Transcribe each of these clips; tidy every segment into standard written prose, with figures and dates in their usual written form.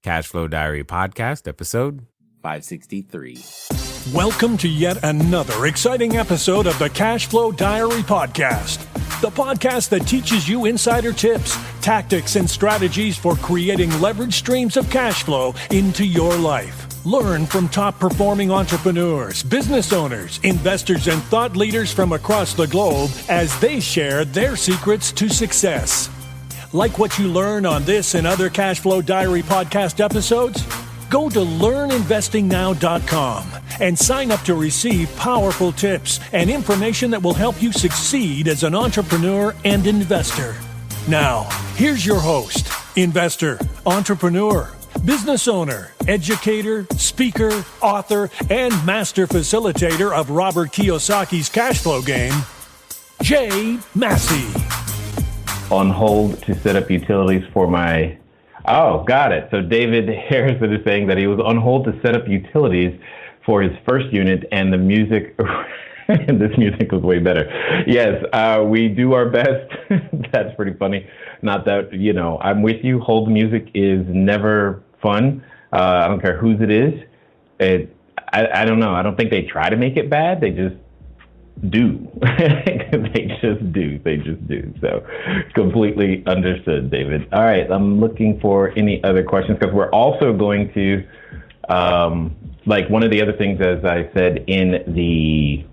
Cashflow Diary Podcast, episode 563. Welcome to yet another exciting episode of the Cashflow Diary Podcast, the podcast that teaches you insider tips, tactics, and strategies for creating leverage streams of cash flow into your life. Learn from top-performing entrepreneurs, business owners, investors, and thought leaders from across the globe as they share their secrets to success. Like what you learn on this and other Cashflow Diary podcast episodes? Go to learninvestingnow.com and sign up to receive powerful tips and information that will help you succeed as an entrepreneur and investor. Now, here's your host, investor, entrepreneur, business owner, educator, speaker, author, and master facilitator of Robert Kiyosaki's cash flow game, Jay Massey. On hold to set up utilities for my... Oh, got it. So David Harrison is saying that he was on hold to set up utilities for his first unit, and the music... and this music was way better. Yes, we do our best. That's pretty funny. Not that, I'm with you. Hold music is never fun. I don't care whose it is. I don't know. I don't think they try to make it bad. They just do. They just do. So completely understood, David. All right. I'm looking for any other questions because we're also going to, one of the other things, as I said in the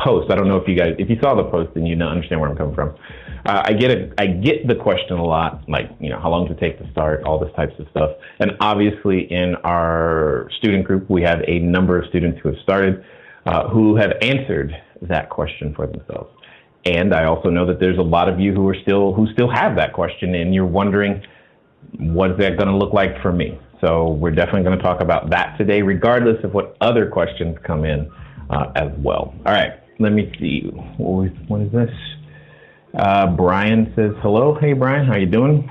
post, I don't know if you saw the post, then you understand where I'm coming from. I get the question a lot, how long does it take to start, all this types of stuff. And obviously in our student group, we have a number of students who have started, who have answered that question for themselves. And I also know that there's a lot of you who still have that question, and you're wondering, what is that going to look like for me? So we're definitely going to talk about that today, regardless of what other questions come in as well. All right, let me see. What is this? Brian says, hello. Hey, Brian, how you doing?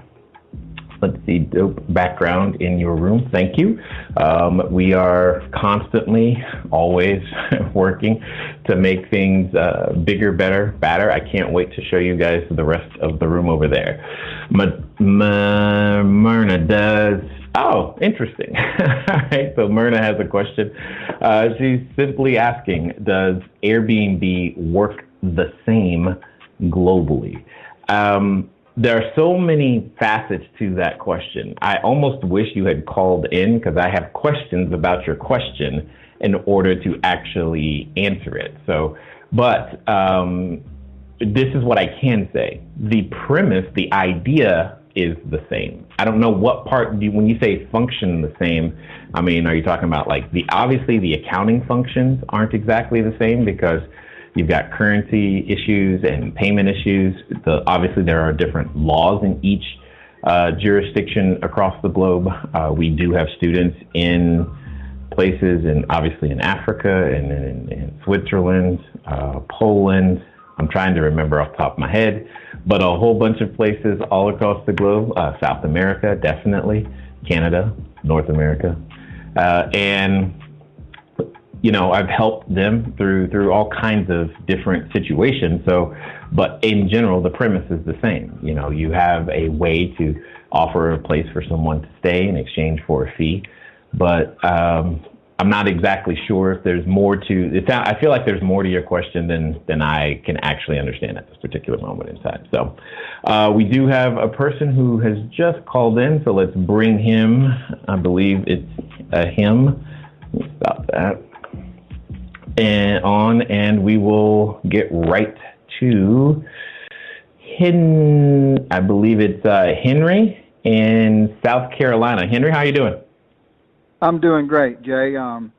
Let's see, dope background in your room. Thank you. We are constantly, always working to make things bigger, better, badder. I can't wait to show you guys the rest of the room over there. Myrna does. Oh, interesting. All right, so Myrna has a question. She's simply asking, does Airbnb work the same globally? There are so many facets to that question. I almost wish you had called in because I have questions about your question in order to actually answer it. But this is what I can say. The premise, the idea is the same. I don't know what part, when you say function the same, are you talking about obviously the accounting functions aren't exactly the same because you've got currency issues and payment issues. Obviously, there are different laws in each jurisdiction across the globe. We do have students in places, and obviously in Africa and in Switzerland, Poland. I'm trying to remember off the top of my head, but a whole bunch of places all across the globe. South America, definitely. Canada, North America. I've helped them through all kinds of different situations. But in general, the premise is the same. You have a way to offer a place for someone to stay in exchange for a fee. But I'm not exactly sure if there's more to it. I feel like there's more to your question than I can actually understand at this particular moment in time. So we do have a person who has just called in. So let's bring him. I believe it's a him. Let me stop that. And we will get right to I believe it's Henry in South Carolina. Henry, how you doing? I'm doing great, Jay. Go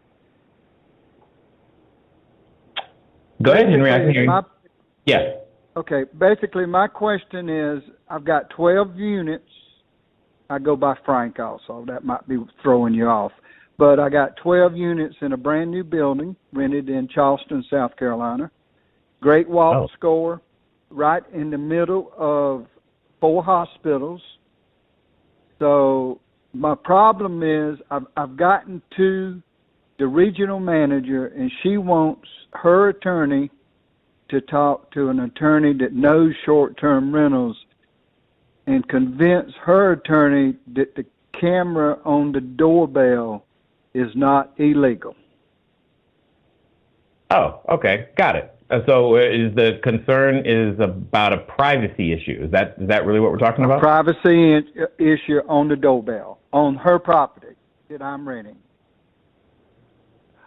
ahead, Henry. I can hear you. Yeah. Okay. Basically, my question is, I've got 12 units. I go by Frank also. That might be throwing you off. But I got 12 units in a brand new building rented in Charleston, South Carolina. Great walk score, right in the middle of 4 hospitals. So my problem is I've gotten to the regional manager, and she wants her attorney to talk to an attorney that knows short-term rentals and convince her attorney that the camera on the doorbell is not illegal. Oh, okay, got it. So is the concern is about a privacy issue? Is that really what we're talking about? Privacy issue on the doorbell on her property that I'm renting.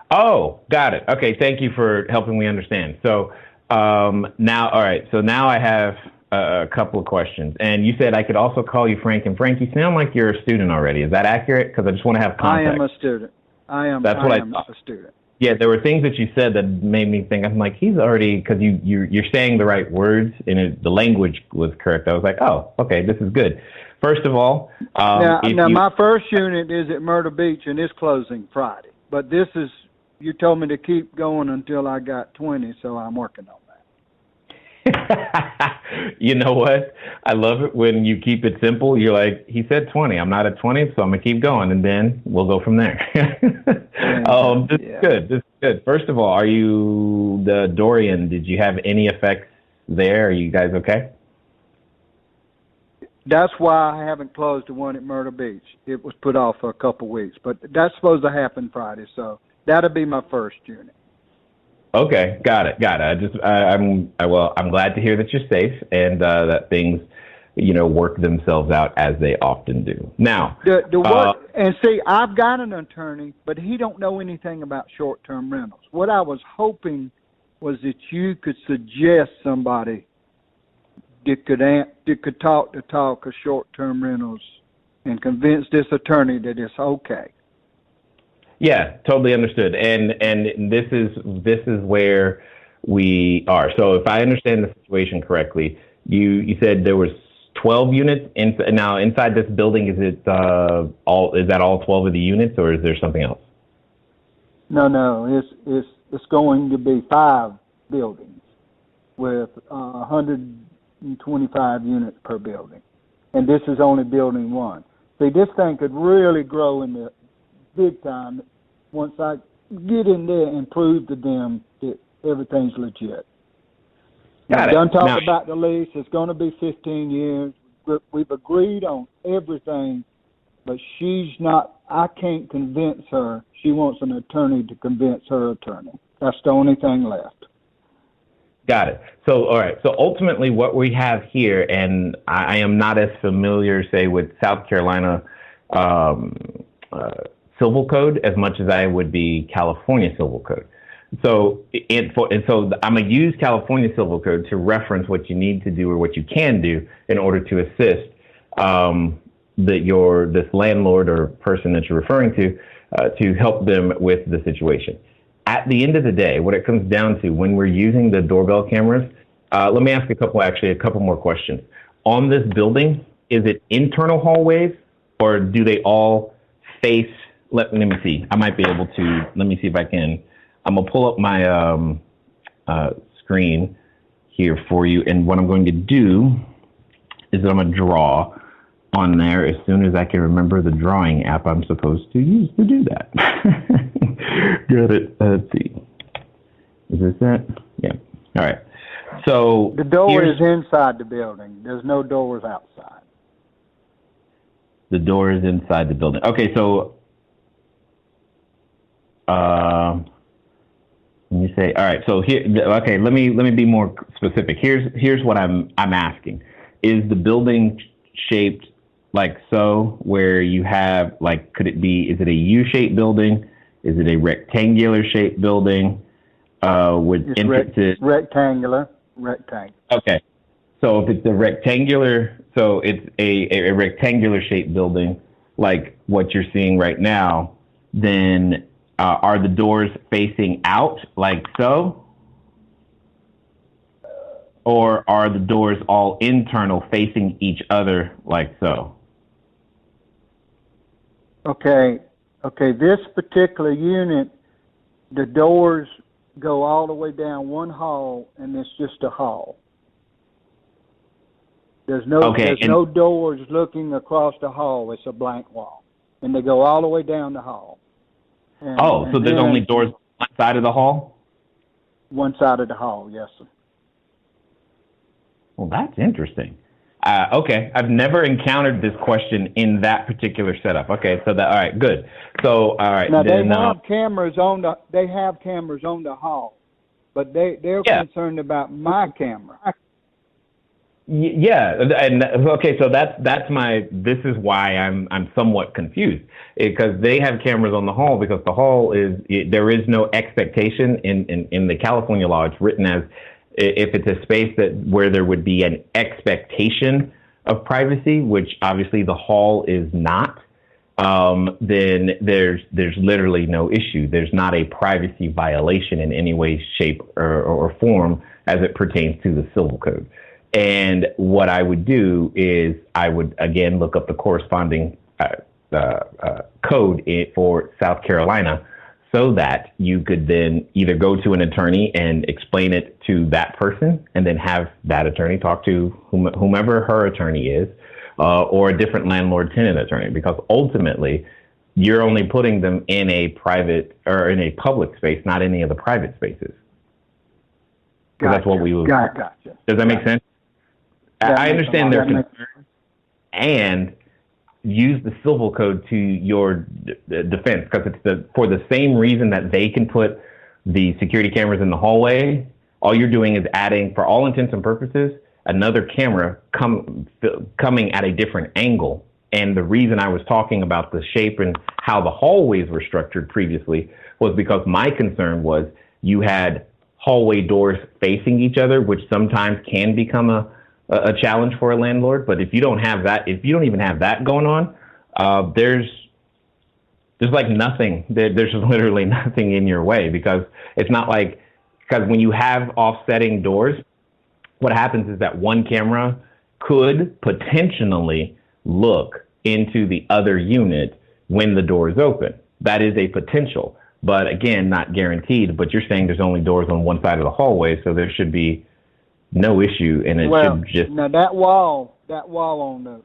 Oh, got it. Okay, thank you for helping me understand. So now, all right. So now I have a couple of questions. And you said I could also call you Frank. And Frank, you sound like you're a student already. Is that accurate? Because I just want to have context. I am a student. I am a student. Yeah, there were things that you said that made me think. I'm like, he's already, because you're saying the right words and the language was correct. I was like, oh, okay, this is good. First of all, now my first unit is at Myrtle Beach and it's closing Friday. But this is, you told me to keep going until I got 20, so I'm working on that. You know what? I love it when you keep it simple. You're like, he said 20. I'm not at 20, so I'm going to keep going, and then we'll go from there. This is good. This is good. First of all, are you the Dorian? Did you have any effects there? Are you guys okay? That's why I haven't closed the one at Myrtle Beach. It was put off for a couple of weeks, but that's supposed to happen Friday, so that'll be my first unit. Okay, got it. I'm glad to hear that you're safe and that things, work themselves out as they often do. Now, and see, I've got an attorney, but he don't know anything about short-term rentals. What I was hoping was that you could suggest somebody that could talk of short-term rentals and convince this attorney that it's okay. Yeah, totally understood. And this is where we are. So if I understand the situation correctly, you said there was 12 units now inside this building. Is it all 12 of the units, or is there something else? No, it's going to be 5 buildings with 125 units per building, and this is only building 1. See, this thing could really grow in the big time once I get in there and prove to them that everything's legit. Got it. Done talking about the lease. It's going to be 15 years. We've agreed on everything, but I can't convince her. She wants an attorney to convince her attorney. That's the only thing left. Got it. So, all right. So ultimately what we have here, and I am not as familiar, say, with South Carolina civil code as much as I would be California civil code. So I'm going to use California civil code to reference what you need to do or what you can do in order to assist this landlord or person that you're referring to help them with the situation. At the end of the day, what it comes down to when we're using the doorbell cameras, let me ask a couple more questions. On this building, is it internal hallways or do they all face? Let me see. I might be able to. Let me see if I can. I'm gonna pull up my screen here for you, and what I'm going to do is that I'm gonna draw on there as soon as I can remember the drawing app I'm supposed to use to do that. Got it. Let's see. Is this it? Yeah. All right. So the door is inside the building. There's no doors outside. The door is inside the building. Okay, so you say, all right, so here, okay, let me be more specific. Here's what I'm asking. Is the building shaped like so, where you have, like, is it a U-shaped building? Is it a rectangular shaped building? Rectangular. Okay. So if it's a rectangular shaped building, like what you're seeing right now, then are the doors facing out like so? Or are the doors all internal facing each other like so? Okay. This particular unit, the doors go all the way down one hall, and it's just a hall. There's no doors looking across the hall. It's a blank wall, and they go all the way down the hall. So there's only doors on one side of the hall? One side of the hall, yes, sir. Well, that's interesting. Okay, I've never encountered this question in that particular setup. Okay, so that all right, good. So all right, Now then, they have cameras on the hall, but they're concerned about my camera. Yeah, and okay, so that's my. This is why I'm somewhat confused because they have cameras on the hall because the hall there is no expectation in the California law. It's written as if it's a space where there would be an expectation of privacy, which obviously the hall is not. Then there's literally no issue. There's not a privacy violation in any way, shape, or form as it pertains to the civil code. And what I would do is I would, again, look up the corresponding code for South Carolina so that you could then either go to an attorney and explain it to that person and then have that attorney talk to whomever her attorney is or a different landlord-tenant attorney, because ultimately you're only putting them in a private or in a public space, not any of the private spaces. Gotcha. That's what we would. Gotcha. Does that make sense? I understand their concern and use the civil code to your defense because it's for the same reason that they can put the security cameras in the hallway. All you're doing is adding, for all intents and purposes, another camera coming at a different angle. And the reason I was talking about the shape and how the hallways were structured previously was because my concern was you had hallway doors facing each other, which sometimes can become a challenge for a landlord. But if you don't have that, if you don't even have that going on, there's like nothing. There's literally nothing in your way because it's not like, because when you have offsetting doors, what happens is that one camera could potentially look into the other unit when the door is open. That is a potential, but again, not guaranteed. But you're saying there's only doors on one side of the hallway, so there should be no issue, and it should just. Now that wall on the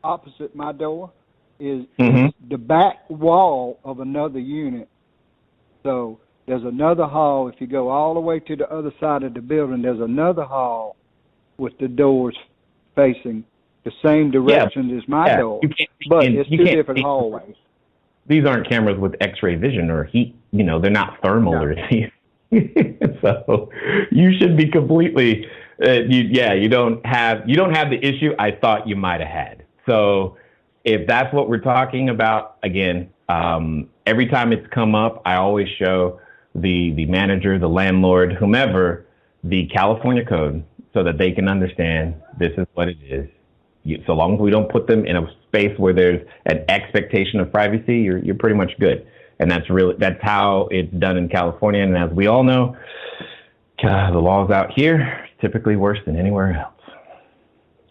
opposite my door is the back wall of another unit. So there's another hall. If you go all the way to the other side of the building, there's another hall with the doors facing the same direction as my door, but it's two different hallways. These aren't cameras with X-ray vision or heat. You know, they're not thermal or anything. So you should be completely. You don't have the issue I thought you might have had. So if that's what we're talking about, again, every time it's come up, I always show the manager, the landlord, whomever, the California code so that they can understand this is what it is. So long as we don't put them in a space where there's an expectation of privacy, you're pretty much good. And that's how it's done in California. And as we all know, the laws out here typically worse than anywhere else.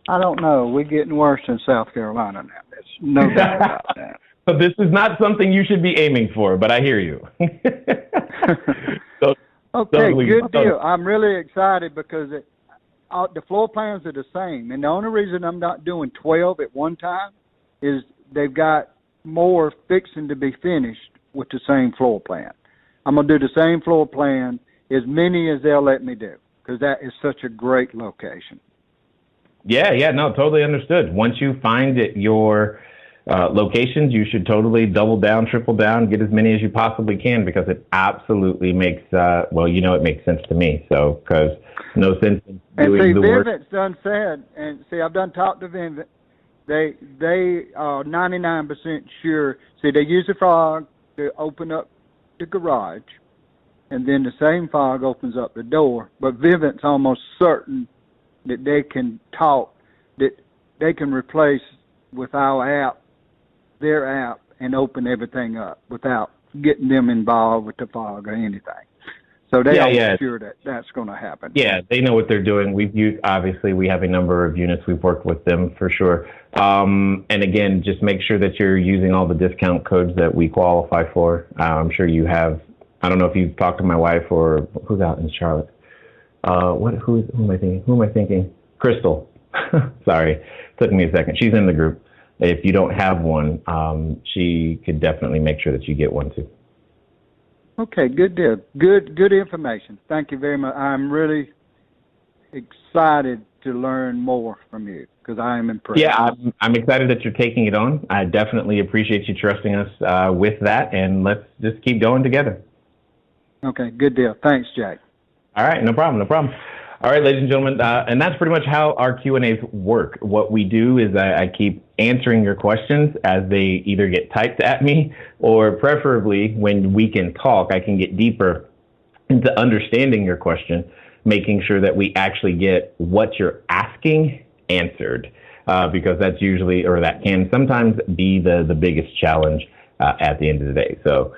I don't know. We're getting worse in South Carolina now. There's no doubt about that. So this is not something you should be aiming for, but I hear you. Okay, good deal. I'm really excited because the floor plans are the same. And the only reason I'm not doing 12 at one time is they've got more fixing to be finished with the same floor plan. I'm going to do the same floor plan, as many as they'll let me do, because that is such a great location. Yeah, no, totally understood. Once you find your locations, you should totally double down, triple down, get as many as you possibly can, because it absolutely makes, it makes sense to me. So, because no sense in doing the work. And Vivint's done said, and I've done talked to Vivint. They are 99% sure. See, they use the fog to open up the garage, and then the same fog opens up the door. But Vivint's almost certain that they can they can replace with our app, their app, and open everything up without getting them involved with the fog or anything. So they are sure that that's going to happen. Yeah, they know what they're doing. Obviously, we have a number of units. We've worked with them for sure. And again, just make sure that you're using all the discount codes that we qualify for. I'm sure you have. I don't know if you've talked to my wife or who's out in Charlotte. Who am I thinking? Crystal. Sorry, took me a second. She's in the group. If you don't have one, she could definitely make sure that you get one too. Okay, good deal. Good information. Thank you very much. I'm really excited to learn more from you because I am impressed. Yeah, I'm excited that you're taking it on. I definitely appreciate you trusting us with that, and let's just keep going together. Okay, good deal. Thanks, Jack. All right, no problem. All right, ladies and gentlemen, and that's pretty much how our Q&As work. What we do is I keep answering your questions as they either get typed at me, or preferably when we can talk, I can get deeper into understanding your question, making sure that we actually get what you're asking answered, because that's usually, or that can sometimes be the biggest challenge at the end of the day. So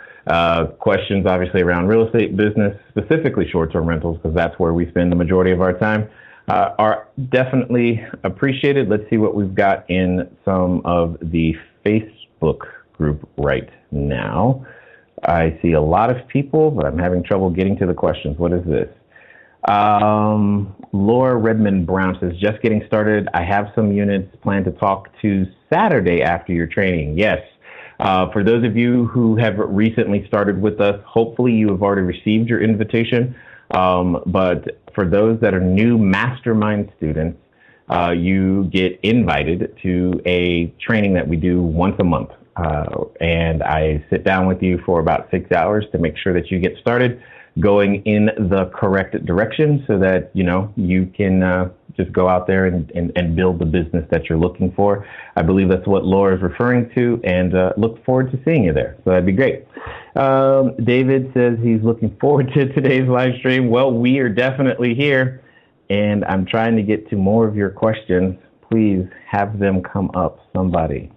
questions obviously around real estate business, specifically short-term rentals, because that's where we spend the majority of our time, are definitely appreciated. Let's see what we've got in some of the Facebook group right now. I see a lot of people, but I'm having trouble getting to the questions. What is this? Laura Redmond Brown says, just getting started. I have some units planned to talk to Saturday after your training. Yes. For those of you who have recently started with us, hopefully you have already received your invitation. But for those that are new mastermind students, you get invited to a training that we do once a month. And I sit down with you for about 6 hours to make sure that you get started going in the correct direction so that, you can just go out there and build the business that you're looking for. I believe that's what Laura is referring to, and look forward to seeing you there. So that'd be great. David says he's looking forward to today's live stream. Well, we are definitely here, and I'm trying to get to more of your questions. Please have them come up, somebody.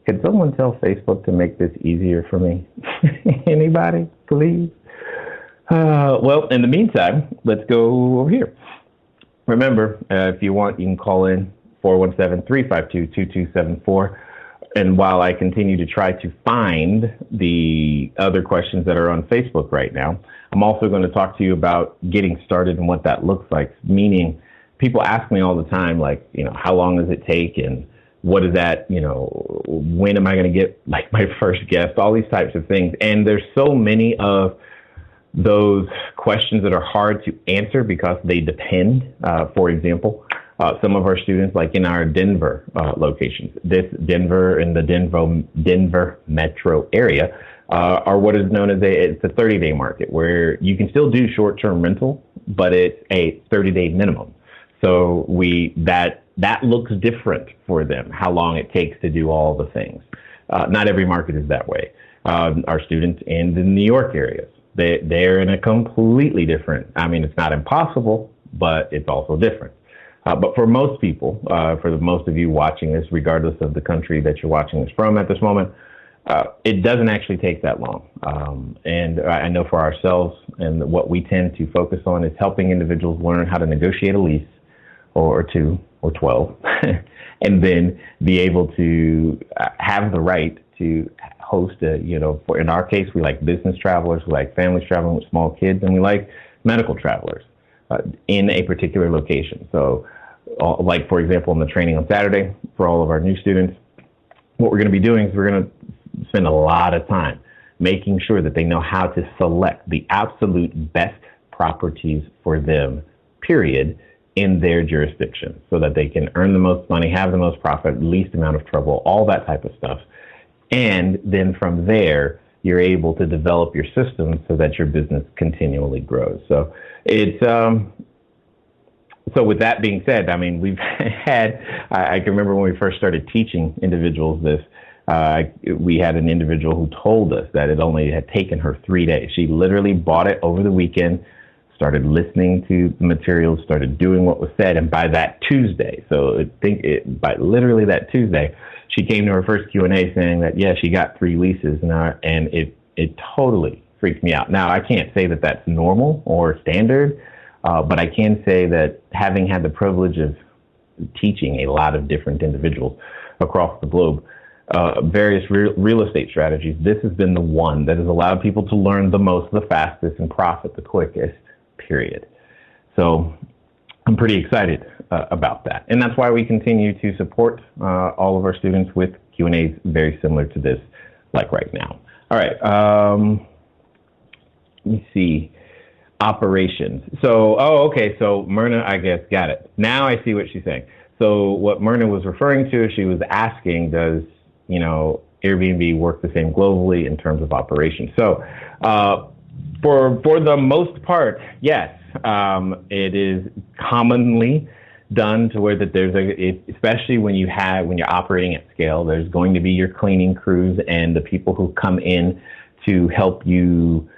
Could someone tell Facebook to make this easier for me? Anybody, please? Well, in the meantime, let's go over here. Remember, if you want, you can call in 417-352-2274. And while I continue to try to find the other questions that are on Facebook right now, I'm also going to talk to you about getting started and what that looks like. Meaning, people ask me all the time, like, how long does it take, and what is that, when am I going to get like my first guest, all these types of things. And there's so many of those questions that are hard to answer because they depend. For example, some of our students, like in our Denver locations, Denver and the Denver metro area, are what is known as it's a 30-day market where you can still do short-term rental, but it's a 30-day minimum. So that looks different for them, how long it takes to do all the things. Not every market is that way. Our students in the New York areas, they're in a completely different, it's not impossible, but it's also different. But for most people, for most of you watching this, regardless of the country that you're watching this from at this moment, it doesn't actually take that long. And I know for ourselves, and what we tend to focus on is helping individuals learn how to negotiate a lease, or 2 or 12, and then be able to have the right to host in our case, we like business travelers, we like families traveling with small kids, and we like medical travelers in a particular location. So like, for example, in the training on Saturday for all of our new students, what we're going to be doing is we're going to spend a lot of time making sure that they know how to select the absolute best properties for them, period, in their jurisdiction, so that they can earn the most money, have the most profit, least amount of trouble, all that type of stuff. And then from there, you're able to develop your system so that your business continually grows. So it's, so with that being said, we've had, I can remember when we first started teaching individuals this, we had an individual who told us that it only had taken her 3 days. She literally bought it over the weekend, started listening to the materials, started doing what was said, and by that Tuesday, by literally that Tuesday, she came to her first Q&A saying that, yeah, she got 3 leases, and it totally freaked me out. Now, I can't say that that's normal or standard, but I can say that having had the privilege of teaching a lot of different individuals across the globe, various real estate strategies, this has been the one that has allowed people to learn the most, the fastest, and profit the quickest, period. So I'm pretty excited about that. And that's why we continue to support all of our students with Q&As very similar to this, like right now. All right. Let me see. operations. So, okay. So Myrna, I guess, got it. Now I see what she's saying. So what Myrna was referring to, she was asking, does, Airbnb work the same globally in terms of operations? So for the most part, yes, it is commonly done to where that especially when you're operating at scale, there's going to be your cleaning crews and the people who come in to help you,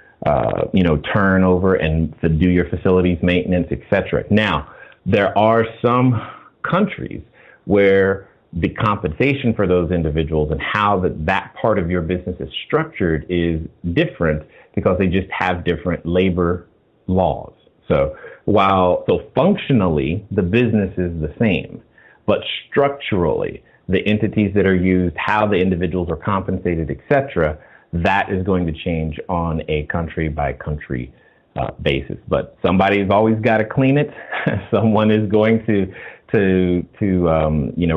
turn over and to do your facilities maintenance, etc. Now, there are some countries where the compensation for those individuals and how that part of your business is structured is different because they just have different labor laws. So functionally, the business is the same, but structurally, the entities that are used, how the individuals are compensated, etc., that is going to change on a country by country basis. But somebody's always got to clean it. Someone is going to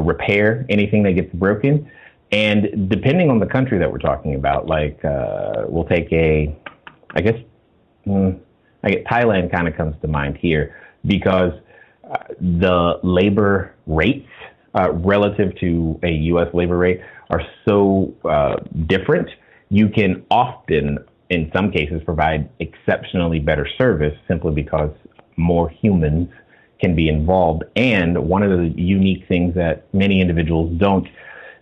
repair anything that gets broken. And depending on the country that we're talking about, like we'll take Thailand kind of comes to mind here because the labor rates relative to a U.S. labor rate are so different. You can often, in some cases, provide exceptionally better service simply because more humans can be involved. And one of the unique things that many individuals don't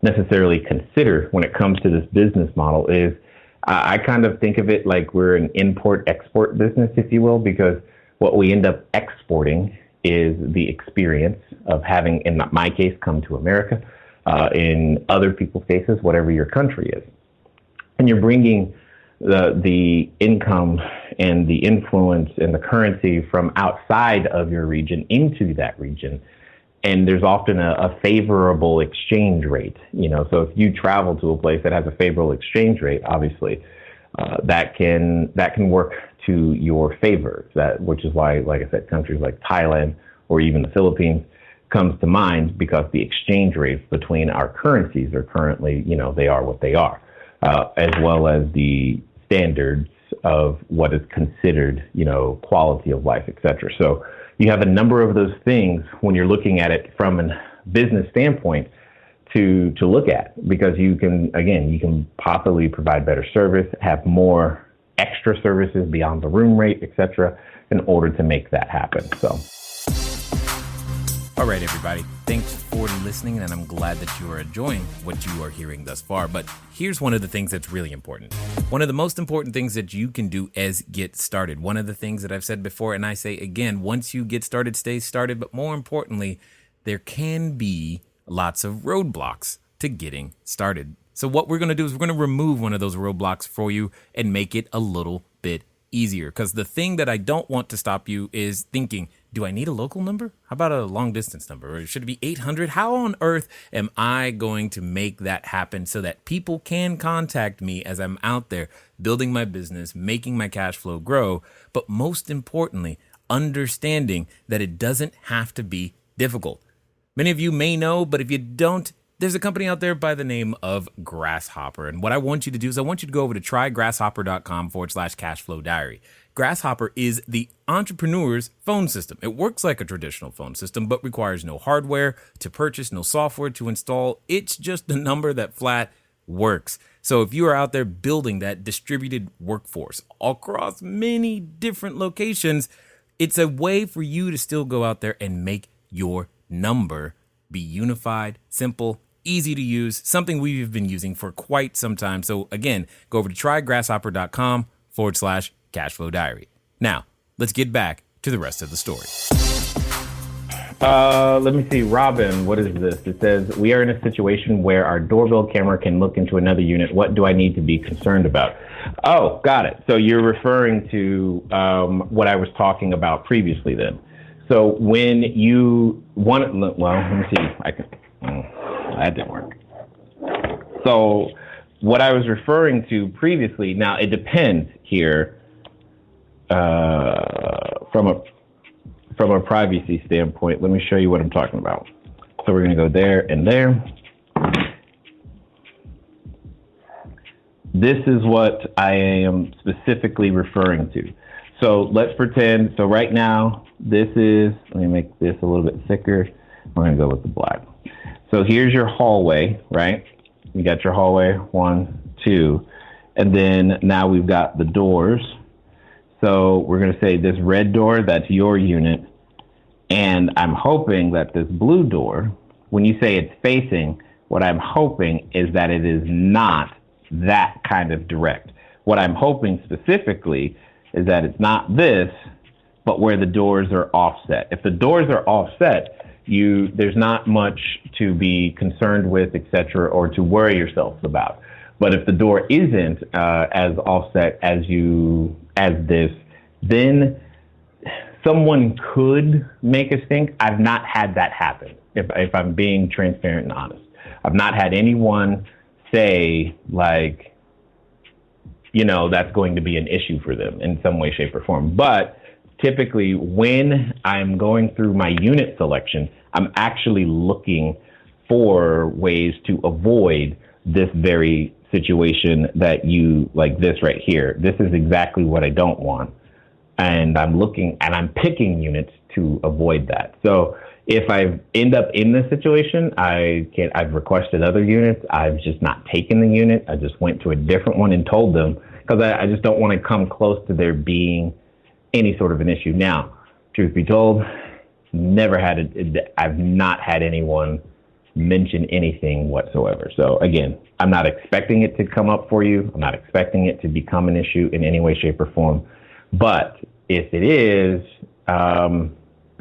necessarily consider when it comes to this business model is I kind of think of it like we're an import-export business, if you will, because what we end up exporting is the experience of having, in my case, come to America, in other people's cases, whatever your country is. And you're bringing the income and the influence and the currency from outside of your region into that region. And there's often a favorable exchange rate, so if you travel to a place that has a favorable exchange rate, obviously, that can work to your favor, which is why, like I said, countries like Thailand or even the Philippines comes to mind because the exchange rates between our currencies are currently, they are what they are, as well as the standards of what is considered, quality of life, et cetera. So you have a number of those things when you're looking at it from a business standpoint to look at, because you can possibly provide better service, have more extra services beyond the room rate, et cetera, in order to make that happen. So. All right, everybody. Thanks for listening, and I'm glad that you are enjoying what you are hearing thus far. But here's one of the things that's really important. One of the most important things that you can do is get started. One of the things that I've said before, and I say again, once you get started, stay started. But more importantly, there can be lots of roadblocks to getting started. So what we're going to do is we're going to remove one of those roadblocks for you and make it a little bit easier. Because the thing that I don't want to stop you is thinking, do I need a local number? How about a long distance number? Or should it be 800? How on earth am I going to make that happen so that people can contact me as I'm out there building my business, making my cash flow grow? But most importantly, understanding that it doesn't have to be difficult. Many of you may know, but if you don't, there's a company out there by the name of Grasshopper. And what I want you to do is I want you to go over to trygrasshopper.com/cashflow diary. Grasshopper is the entrepreneur's phone system. It works like a traditional phone system, but requires no hardware to purchase, no software to install. It's just a number that flat works. So if you are out there building that distributed workforce across many different locations, it's a way for you to still go out there and make your number be unified, simple, easy to use, something we've been using for quite some time. So again, go over to trygrasshopper.com/cashflow diary. Now, let's get back to the rest of the story. Let me see. Robin, what is this? It says, we are in a situation where our doorbell camera can look into another unit. What do I need to be concerned about? Oh, got it. So you're referring to what I was talking about previously then. So when you want, well, let me see. That didn't work. So what I was referring to previously, now it depends here from a privacy standpoint. Let me show you what I'm talking about. So we're going to go there and there. This is what I am specifically referring to. So let's pretend, so right now, let me make this a little bit thicker. We're going to go with the black. So here's your hallway, right? You got your hallway, 1, 2. And then now we've got the doors. So we're going to say this red door, that's your unit. And I'm hoping that this blue door, when you say it's facing, what I'm hoping is that it is not that kind of direct. What I'm hoping specifically is that it's not this, but where the doors are offset. If the doors are offset, there's not much to be concerned with, etc., or to worry yourself about. But if the door isn't as offset as this, then someone could make us think. I've not had that happen, if I'm being transparent and honest. I've not had anyone say, like, that's going to be an issue for them in some way, shape, or form. But typically, when I'm going through my unit selection, I'm actually looking for ways to avoid this very situation that like this right here. This is exactly what I don't want. And I'm picking units to avoid that. So if I end up in this situation, I've requested other units. I've just not taken the unit. I just went to a different one and told them, because I just don't want to come close to there being any sort of an issue. Now, truth be told, I've not had anyone mention anything whatsoever. So again, I'm not expecting it to come up for you. I'm not expecting it to become an issue in any way, shape, or form. But if it is,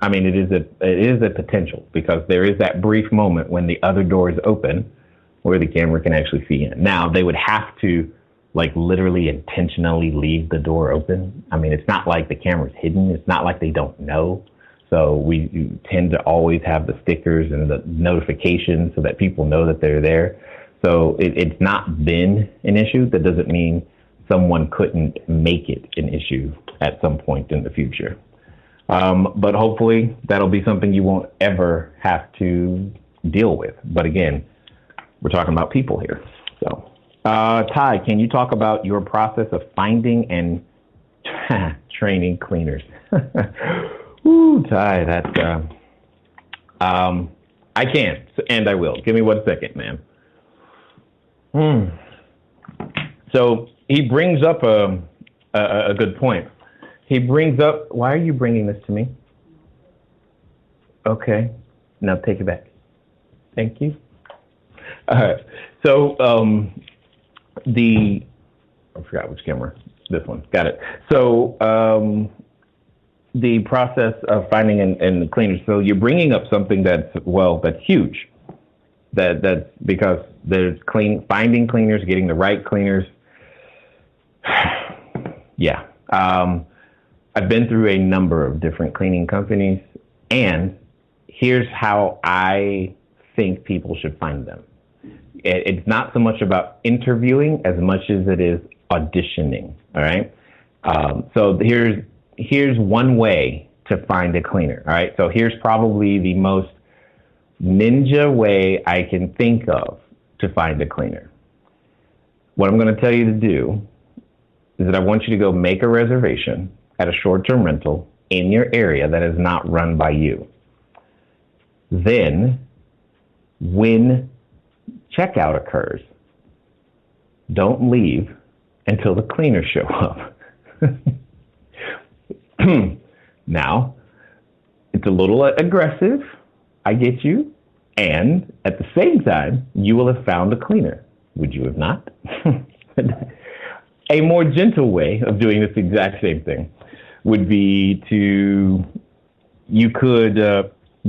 it is a potential, because there is that brief moment when the other door is open where the camera can actually see in. Now, they would have to literally intentionally leave the door open. It's not like the camera's hidden. It's not like they don't know. So we tend to always have the stickers and the notifications so that people know that they're there. So it's not been an issue. That doesn't mean someone couldn't make it an issue at some point in the future. But hopefully that'll be something you won't ever have to deal with. But again, we're talking about people here. So, Ty, can you talk about your process of finding and training cleaners? Ooh, Ty, that's, I can, and I will. Give me 1 second, man. So he brings up a good point. He brings up, why are you bringing this to me? Okay, now take it back. Thank you. All right, so I forgot which camera. This one, got it. So the process of finding and cleaners. So you're bringing up something that's huge. That's because there's finding cleaners, getting the right cleaners. Yeah. I've been through a number of different cleaning companies, and here's how I think people should find them. It's not so much about interviewing as much as it is auditioning. All right. So here's one way to find a cleaner. All right. So here's probably the most ninja way I can think of to find a cleaner. What I'm going to tell you to do is that I want you to go make a reservation at a short-term rental in your area that is not run by you. Then, when checkout occurs, don't leave until the cleaners show up. Now, it's a little aggressive, I get you, and at the same time, you will have found a cleaner. Would you have not? A more gentle way of doing this exact same thing would be you could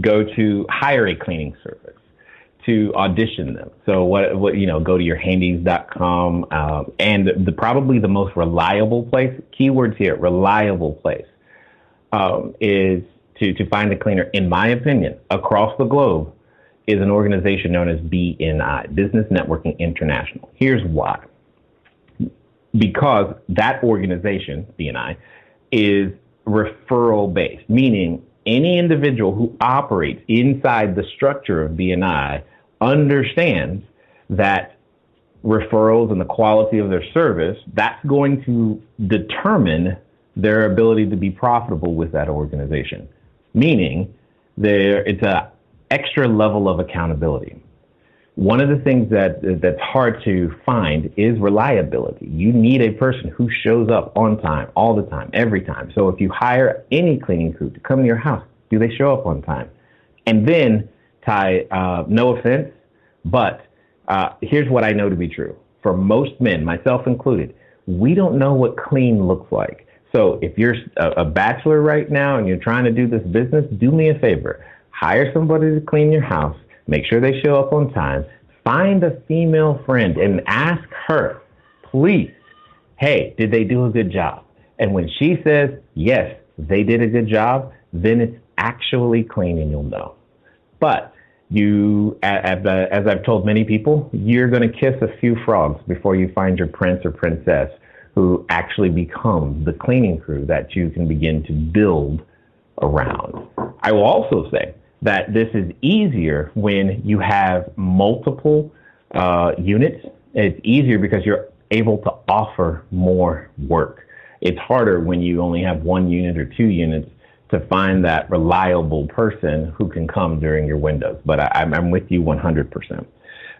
go to hire a cleaning service to audition them. So go to your handys.com, and probably the most reliable place, keywords here, reliable place, is to find a cleaner, in my opinion, across the globe, is an organization known as BNI, Business Networking International. Here's why. Because that organization, BNI, is referral based, meaning any individual who operates inside the structure of BNI understands that referrals and the quality of their service, that's going to determine their ability to be profitable with that organization, meaning it's a extra level of accountability. One of the things that's hard to find is reliability. You need a person who shows up on time, all the time, every time. So if you hire any cleaning crew to come to your house, do they show up on time? And then, Ty, no offense, but here's what I know to be true. For most men, myself included, we don't know what clean looks like. So if you're a bachelor right now and you're trying to do this business, do me a favor. Hire somebody to clean your house. Make sure they show up on time. Find a female friend and ask her, please, hey, did they do a good job? And when she says, yes, they did a good job, then it's actually clean and you'll know. But you, as I've told many people, you're going to kiss a few frogs before you find your prince or princess who actually becomes the cleaning crew that you can begin to build around. I will also say that this is easier when you have multiple units. It's easier because you're able to offer more work. It's harder when you only have one unit or two units to find that reliable person who can come during your windows. But I'm with you 100%.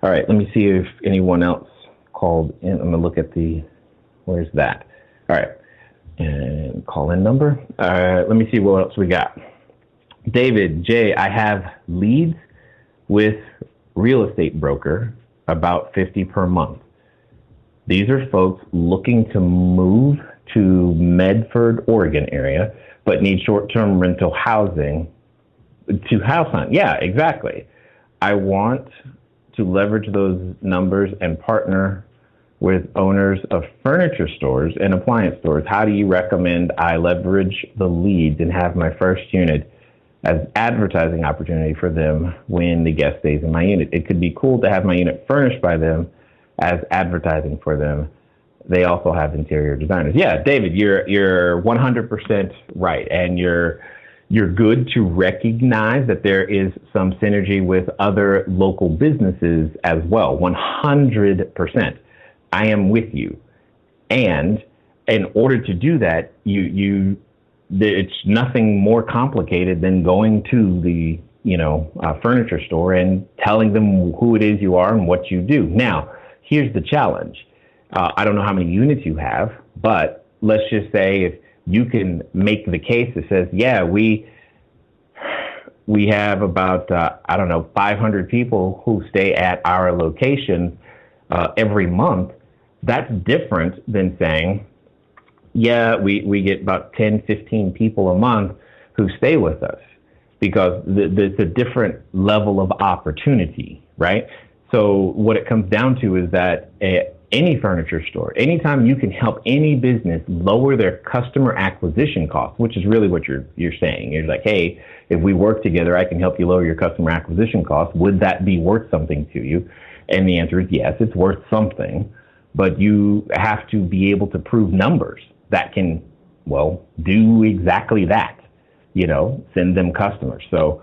All right, let me see if anyone else called in. I'm gonna look at where's that? All right, and call in number. Let me see what else we got. David J, I have leads with real estate broker, about 50 per month. These are folks looking to move to Medford, Oregon area, but need short-term rental housing to house hunt. Yeah, exactly. I want to leverage those numbers and partner with owners of furniture stores and appliance stores. How do you recommend I leverage the leads and have my first unit as advertising opportunity for them when the guest stays in my unit? It could be cool to have my unit furnished by them as advertising for them. They also have interior designers. Yeah, David, you're 100% right, and you're good to recognize that there is some synergy with other local businesses as well. 100%. I am with you, and in order to do that, it's nothing more complicated than going to the furniture store and telling them who it is you are and what you do. Now, here's the challenge. I don't know how many units you have, but let's just say if you can make the case that says, yeah, we have about 500 people who stay at our location every month. That's different than saying, yeah, we get about 10, 15 people a month who stay with us, because it's a different level of opportunity, right? So what it comes down to is that any furniture store, anytime you can help any business lower their customer acquisition costs, which is really what you're saying. You're like, hey, if we work together, I can help you lower your customer acquisition costs. Would that be worth something to you? And the answer is yes, it's worth something. But you have to be able to prove numbers that can, do exactly that, send them customers. So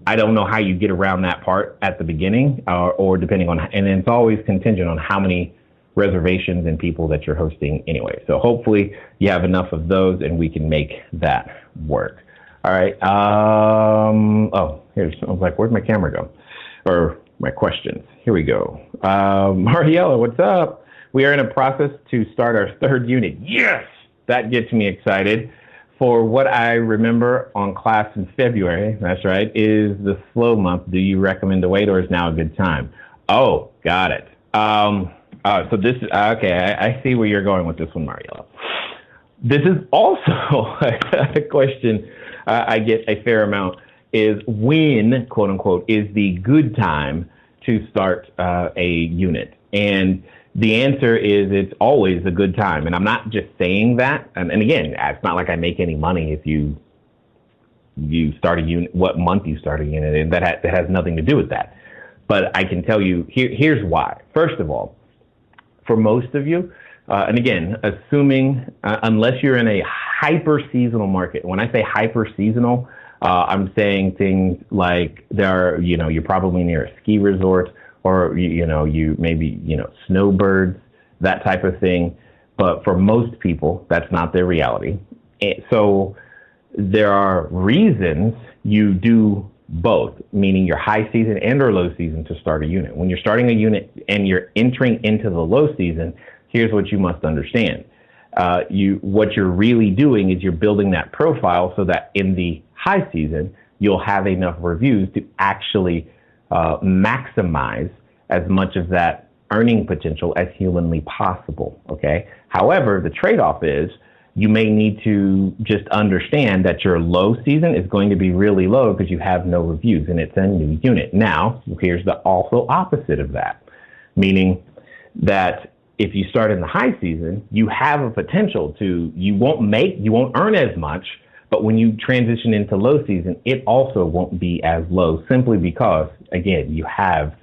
I don't know how you get around that part at the beginning or depending on, and it's always contingent on how many reservations and people that you're hosting anyway. So hopefully you have enough of those and we can make that work. All right. I was like, where'd my camera go? Or my questions. Here we go. Mariella, what's up? We are in a process to start our third unit. Yes, that gets me excited. For what I remember on class in February, that's right, is the slow month. Do you recommend to wait, or is now a good time? Oh, got it. So this is, okay, I see where you're going with this one, Mariella. This is also a question I get a fair amount, is when, quote unquote, is the good time to start a unit? And the answer is it's always a good time. And I'm not just saying that. And again, it's not like I make any money if you start a unit, what month you start a unit, and that has nothing to do with that. But I can tell you, here's why. First of all, for most of you, and again, assuming, unless you're in a hyper-seasonal market. When I say hyper-seasonal, I'm saying things like you're probably near a ski resort, or, you maybe, snowbirds, that type of thing. But for most people, that's not their reality. So there are reasons you do both, meaning your high season and or low season to start a unit. When you're starting a unit and you're entering into the low season, here's what you must understand. What you're really doing is you're building that profile so that in the high season, you'll have enough reviews to actually maximize as much of that earning potential as humanly possible, okay? However, the trade-off is you may need to just understand that your low season is going to be really low because you have no reviews and it's a new unit. Now, here's the also opposite of that, meaning that if you start in the high season, you have a potential to, you won't earn as much, but when you transition into low season, it also won't be as low simply because, again, you have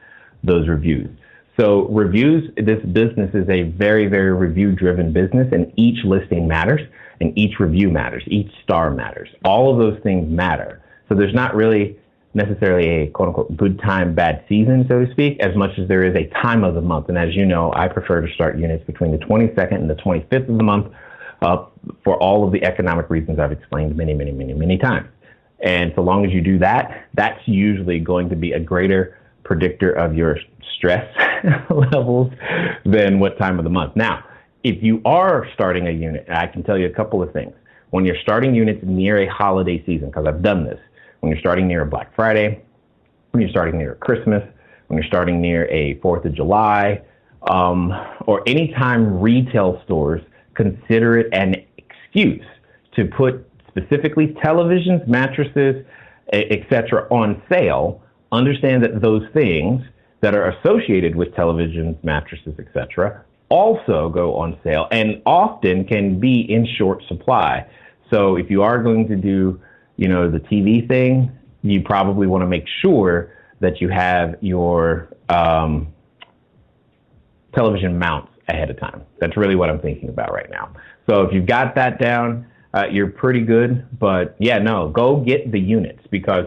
those reviews. So reviews, this business is a very, very review-driven business, and each listing matters, and each review matters, each star matters. All of those things matter. So there's not really necessarily a quote-unquote good time, bad season, so to speak, as much as there is a time of the month. And as you know, I prefer to start units between the 22nd and the 25th of the month for all of the economic reasons I've explained many, many, many, many times. And so long as you do that, that's usually going to be a greater predictor of your stress levels than what time of the month. Now, if you are starting a unit, I can tell you a couple of things. When you're starting units near a holiday season, because I've done this, when you're starting near a Black Friday, when you're starting near Christmas, when you're starting near a 4th of July, or anytime retail stores consider it an excuse to put specifically televisions, mattresses, etc. on sale, understand that those things that are associated with televisions, mattresses, etc. also go on sale and often can be in short supply. So if you are going to do, the TV thing, you probably want to make sure that you have your television mounts ahead of time. That's really what I'm thinking about right now. So if you've got that down, you're pretty good. But yeah, no, go get the units because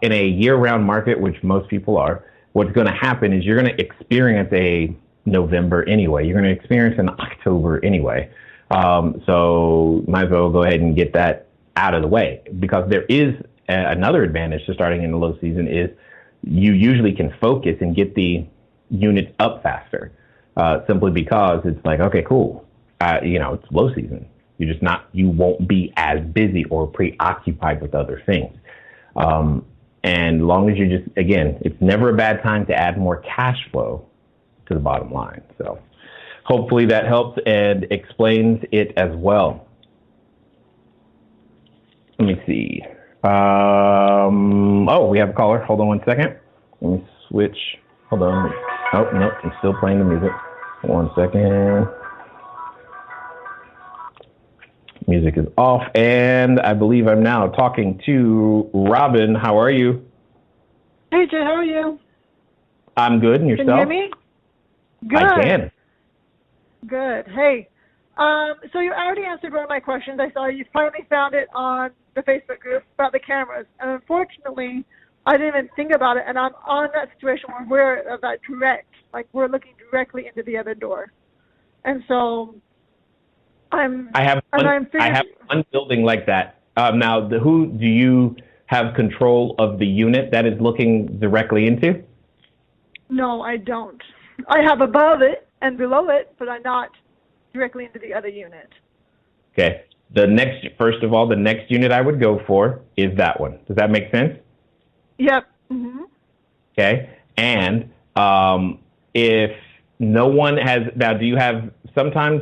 in a year-round market, which most people are, what's going to happen is you're going to experience a November anyway. You're going to experience an October anyway. So might as well go ahead and get that out of the way because there is another advantage to starting in the low season is you usually can focus and get the units up faster simply because it's like, okay, cool. It's low season. You won't be as busy or preoccupied with other things. And long as you again, it's never a bad time to add more cash flow to the bottom line. So hopefully that helps and explains it as well. Let me see. We have a caller. Hold on 1 second. Let me switch. Hold on. Oh, no, I'm still playing the music. 1 second. Music is off, and I believe I'm now talking to Robin. How are you? Hey, Jay, how are you? I'm good, and yourself? Can you hear me? Good. I can. Good. Hey, so you already answered one of my questions. I saw you finally found it on the Facebook group about the cameras, and unfortunately, I didn't even think about it, and I'm on that situation where we're of that direct, like we're looking directly into the other door, and so I have one building like that. Now, who do you have control of the unit that is looking directly into? No, I don't. I have above it and below it, but I'm not directly into the other unit. Okay. First of all, the next unit I would go for is that one. Does that make sense? Yep. Mm-hmm. Okay. And if no one has, now do you have, sometimes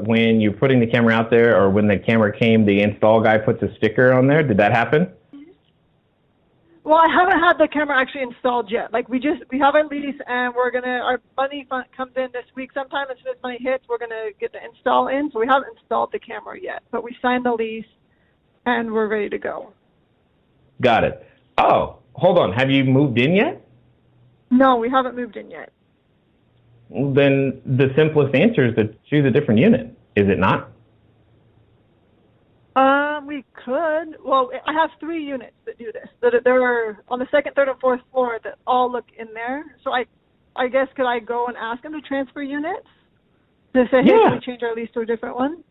when you're putting the camera out there or when the camera came, the install guy puts a sticker on there. Did that happen? Well, I haven't had the camera actually installed yet. Like we have a lease and our money comes in this week sometime. As soon as money hits, we're going to get the install in. So we haven't installed the camera yet, but we signed the lease and we're ready to go. Got it. Oh, hold on. Have you moved in yet? No, we haven't moved in yet. Then the simplest answer is to choose a different unit, is it not? We could. Well, I have 3 units that do this. They're on the 2nd, 3rd, and 4th floor that all look in there. So I guess could I go and ask them to transfer units? To say, hey, can we change our lease to a different one?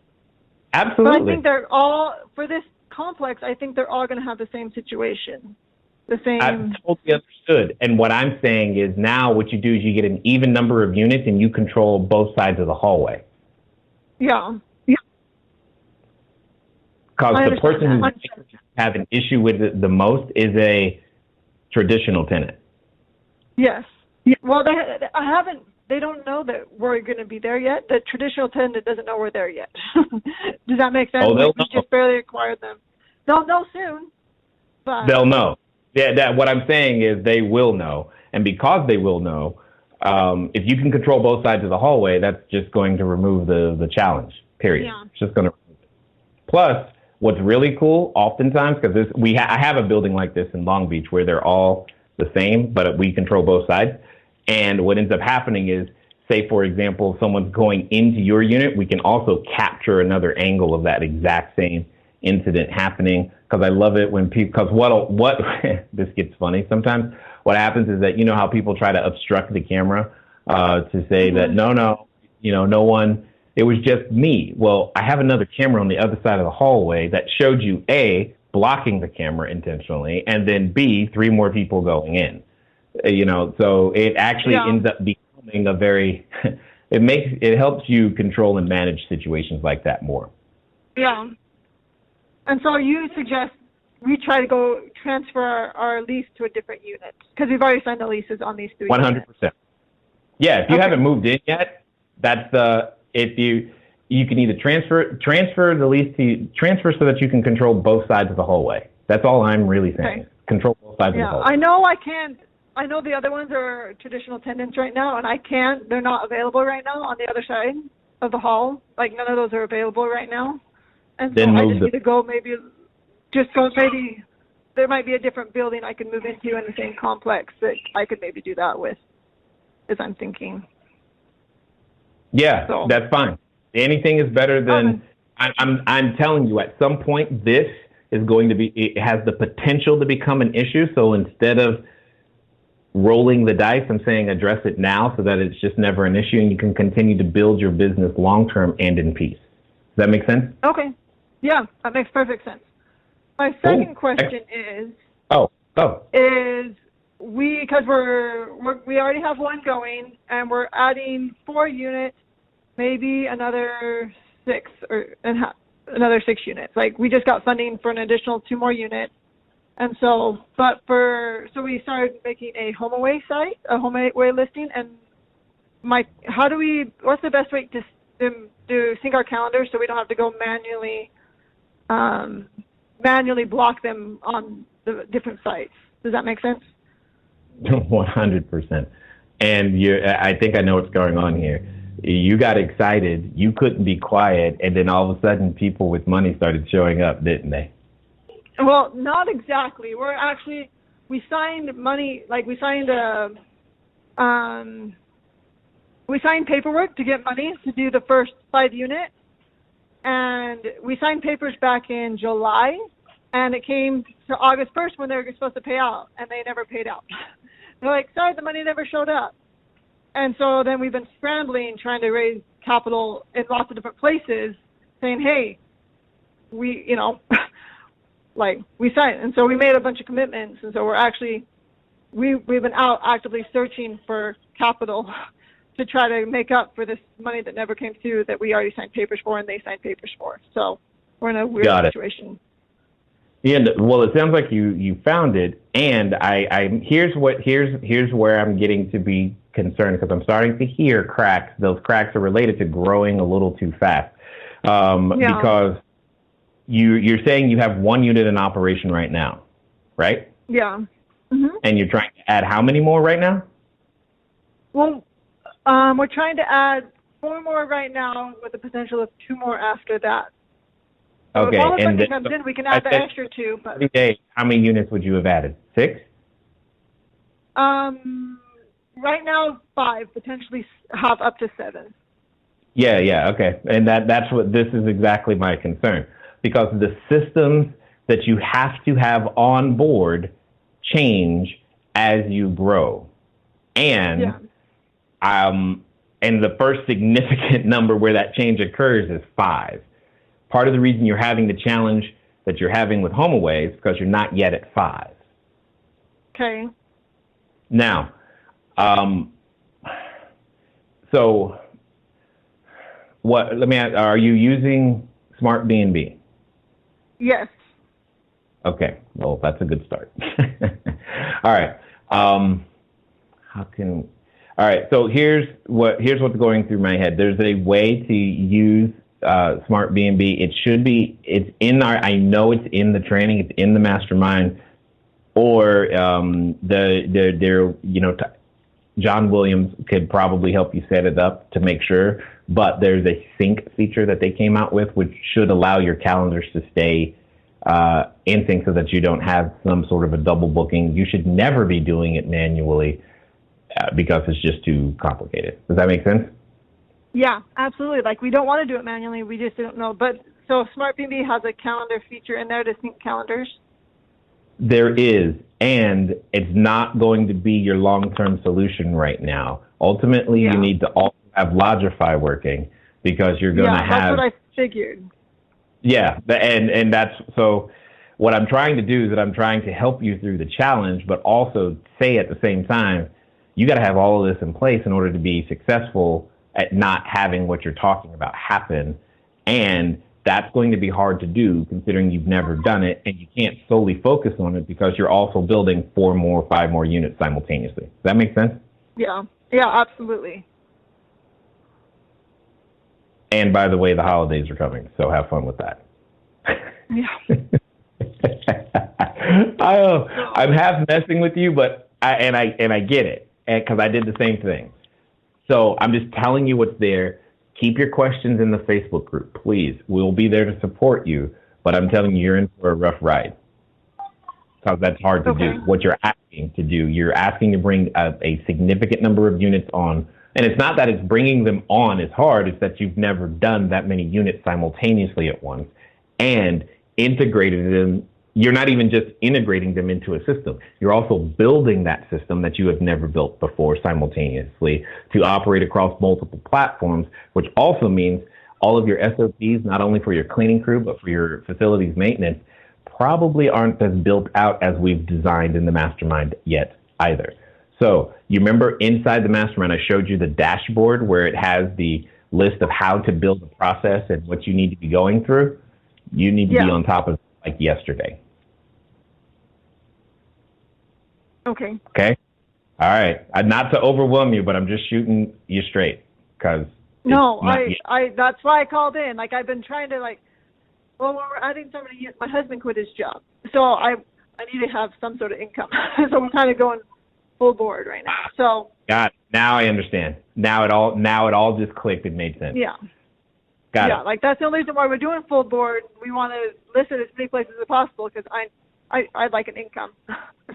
Absolutely. But I think they're all, for this complex, I think they're all going to have the same situation. The same. I totally understood. And what I'm saying is now what you do is you get an even number of units and you control both sides of the hallway. Yeah. Because the person who's have an issue with it the most is a traditional tenant. Yes. Well, they don't know that we're going to be there yet. The traditional tenant doesn't know we're there yet. Does that make sense? Oh, they'll we know. just barely acquired them. They'll know soon. But They'll know. Yeah, what I'm saying is they will know. And because they will know, if you can control both sides of the hallway, that's just going to remove the challenge, period. Yeah. It's just going to remove it. Plus, what's really cool, oftentimes, because I have a building like this in Long Beach where they're all the same, but we control both sides. And what ends up happening is, say, for example, someone's going into your unit, we can also capture another angle of that exact same incident happening. Because I love it when people, because what this gets funny sometimes. What happens is that, you know how people try to obstruct the camera to say that, no one, it was just me. Well, I have another camera on the other side of the hallway that showed you, A, blocking the camera intentionally, and then B, 3 more people going in. So it actually ends up becoming a very, it helps you control and manage situations like that more. Yeah. And so you suggest we try to go transfer our lease to a different unit because we've already signed the leases on these 3 100%. units. Yeah, if you haven't moved in yet, that's if you can either transfer the lease transfer so that you can control both sides of the hallway. That's all I'm really saying. Okay. Control both sides of the hallway. I know I can't. I know the other ones are traditional tenants right now, and I can't. They're not available right now on the other side of the hall. Like none of those are available right now. And so I just need to go maybe there might be a different building I could move into in the same complex that I could maybe do that with, as I'm thinking. Yeah, that's fine. Anything is better than, I'm telling you, at some point, this is going to be, it has the potential to become an issue. So instead of rolling the dice, I'm saying address it now so that it's just never an issue and you can continue to build your business long-term and in peace. Does that make sense? Okay. Yeah, that makes perfect sense. My second question is because we already have 1 going and we're adding 4 units, maybe another 6 another 6 units. Like we just got funding for an additional 2 more units. And so, so we started making a home away site, a home away listing. And what's the best way to sync our calendars so we don't have to go manually block them on the different sites? Does that make sense? 100%. And I think I know what's going on here. You got excited. You couldn't be quiet. And then all of a sudden people with money started showing up, didn't they? Well, not exactly. We signed paperwork to get money to do the first 5 units. And we signed papers back in July, and it came to August 1st when they were supposed to pay out, and they never paid out. They're like, sorry, the money never showed up. And so then we've been scrambling, trying to raise capital in lots of different places, saying, hey, we signed. And so we made a bunch of commitments, and so we've been out actively searching for capital to try to make up for this money that never came through that we already signed papers for and they signed papers for. So we're in a weird situation. Yeah, well, it sounds like you found it, and here's where I'm getting to be concerned because I'm starting to hear cracks. Those cracks are related to growing a little too fast because you're saying you have 1 unit in operation right now, right? Yeah. Mm-hmm. And you're trying to add how many more right now? Well, we're trying to add 4 more right now with the potential of 2 more after that. So okay, if all the and funding comes in, we can add the extra 2. But how many units would you have added? 6? Right now 5, potentially have up to 7. Yeah, okay, and that's what this is exactly my concern because the systems that you have to have on board change as you grow, and the first significant number where that change occurs is 5. Part of the reason you're having the challenge that you're having with HomeAway is because you're not yet at 5. Okay. Now, so let me ask, are you using Smart B&B? Yes. Okay, well, that's a good start. All right. All right, so here's what's going through my head. There's a way to use Smart B&B. It's in I know it's in the training, it's in the mastermind, or John Williams could probably help you set it up to make sure, but there's a sync feature that they came out with, which should allow your calendars to stay in sync so that you don't have some sort of a double booking. You should never be doing it manually because it's just too complicated. Does that make sense? Yeah, absolutely. Like, we don't want to do it manually. We just don't know. But so Smart B&B has a calendar feature in there to sync calendars? There is, and it's not going to be your long-term solution right now. Ultimately, you need to also have Logify working because you're going to have... Yeah, that's what I figured. Yeah, and that's... So what I'm trying to do is that I'm trying to help you through the challenge, but also say at the same time, you got to have all of this in place in order to be successful at not having what you're talking about happen. And that's going to be hard to do considering you've never done it, and you can't solely focus on it because you're also building 4 more, 5 more units simultaneously. Does that make sense? Yeah, absolutely. And by the way, the holidays are coming, so have fun with that. Yeah. I'm half messing with you, but I get it, because I did the same thing. So I'm just telling you what's there. Keep your questions in the Facebook group, please. We'll be there to support you, but I'm telling you, you're in for a rough ride because that's hard to do. What you're asking to do, you're asking to bring a significant number of units on, and it's not that it's bringing them on is hard, it's that you've never done that many units simultaneously at once and integrated them. You're not even just integrating them into a system. You're also building that system that you have never built before simultaneously to operate across multiple platforms, which also means all of your SOPs, not only for your cleaning crew, but for your facilities maintenance, probably aren't as built out as we've designed in the mastermind yet either. So you remember inside the mastermind, I showed you the dashboard where it has the list of how to build a process and what you need to be going through. You need to be on top of it like yesterday. Okay. All right. Not to overwhelm you, but I'm just shooting you straight because. No, that's why I called in. Like, I've been trying to when we're adding somebody, my husband quit his job, so I need to have some sort of income. So we're kind of going full board right now. So. Got it. Now I understand. Now it all just clicked and made sense. Yeah. Got it. Yeah, like that's the only reason why we're doing full board. We want to list it as many places as possible because I'd like an income.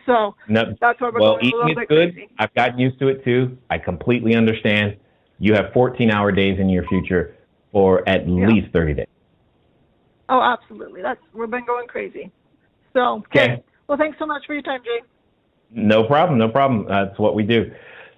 So that's why we're going a little bit crazy. Good. I've gotten used to it too. I completely understand. You have 14-hour days in your future for at least 30 days. Oh, absolutely. We've been going crazy. So, okay. Well, thanks so much for your time, Jay. No problem. That's what we do.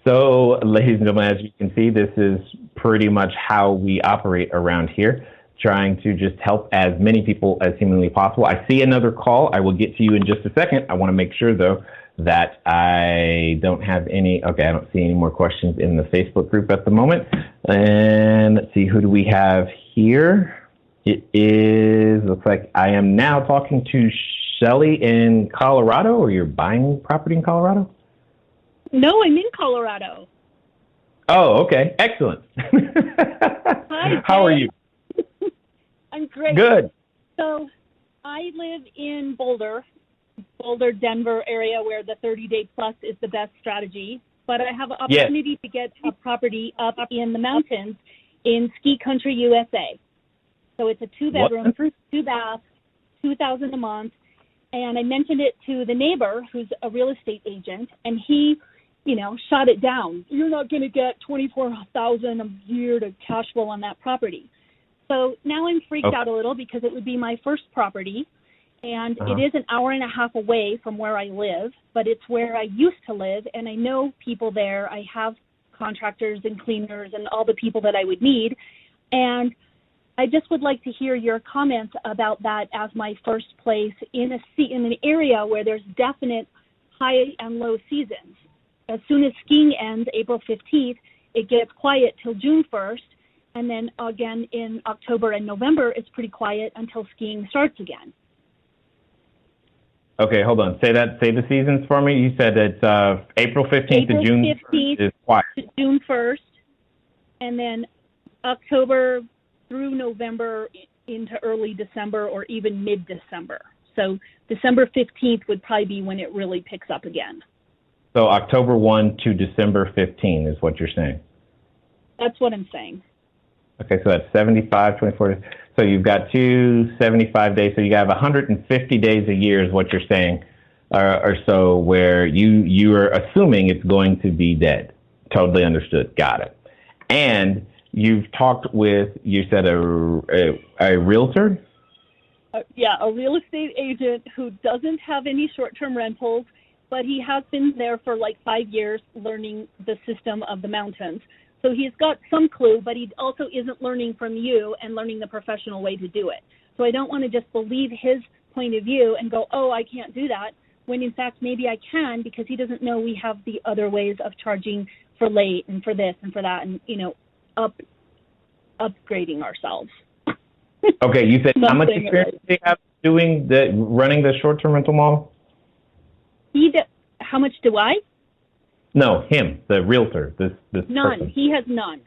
So, ladies and gentlemen, as you can see, this is pretty much how we operate around here, trying to just help as many people as humanly possible. I see another call. I will get to you in just a second. I want to make sure, though, that I don't have any. Okay, I don't see any more questions in the Facebook group at the moment. And let's see, who do we have here? Looks like I am now talking to Shelly in Colorado, or you're buying property in Colorado? No, I'm in Colorado. Oh, okay. Excellent. Hi, how are you? I'm great. Good. So I live in Boulder, Denver area where the 30-day plus is the best strategy. But I have an opportunity to get a property up in the mountains in ski country, USA. So it's a 2-bedroom, 2-bath, $2,000 a month. And I mentioned it to the neighbor who's a real estate agent, and he, shot it down. You're not going to get $24,000 a year to cash flow on that property. So now I'm freaked out a little because it would be my first property, and it is an hour and a half away from where I live, but it's where I used to live, and I know people there. I have contractors and cleaners and all the people that I would need, and I just would like to hear your comments about that as my first place in an area where there's definite high and low seasons. As soon as skiing ends, April 15th, it gets quiet till June 1st, and then again in October and November, it's pretty quiet until skiing starts again. Okay, hold on. Say the seasons for me. You said it's April 15th to June 15th is quiet. To June 1st, and then October through November into early December or even mid-December. So December 15th would probably be when it really picks up again. So October 1 to December 15 is what you're saying? That's what I'm saying. Okay, so that's 75, 24. So you've got 275 days. So you have 150 days a year is what you're saying, or so, where you are assuming it's going to be dead. Totally understood. Got it. And you've talked with, you said a realtor? Yeah, a real estate agent who doesn't have any short-term rentals, but he has been there for like 5 years learning the system of the mountains. So he's got some clue, but he also isn't learning from you and learning the professional way to do it. So I don't want to just believe his point of view and go, oh, I can't do that, when in fact maybe I can, because he doesn't know we have the other ways of charging for late and for this and for that, and, you know, upgrading ourselves. Okay, you said how much experience do you have running the short-term rental model? How much do I? No, him, the realtor, this none. person. He has none.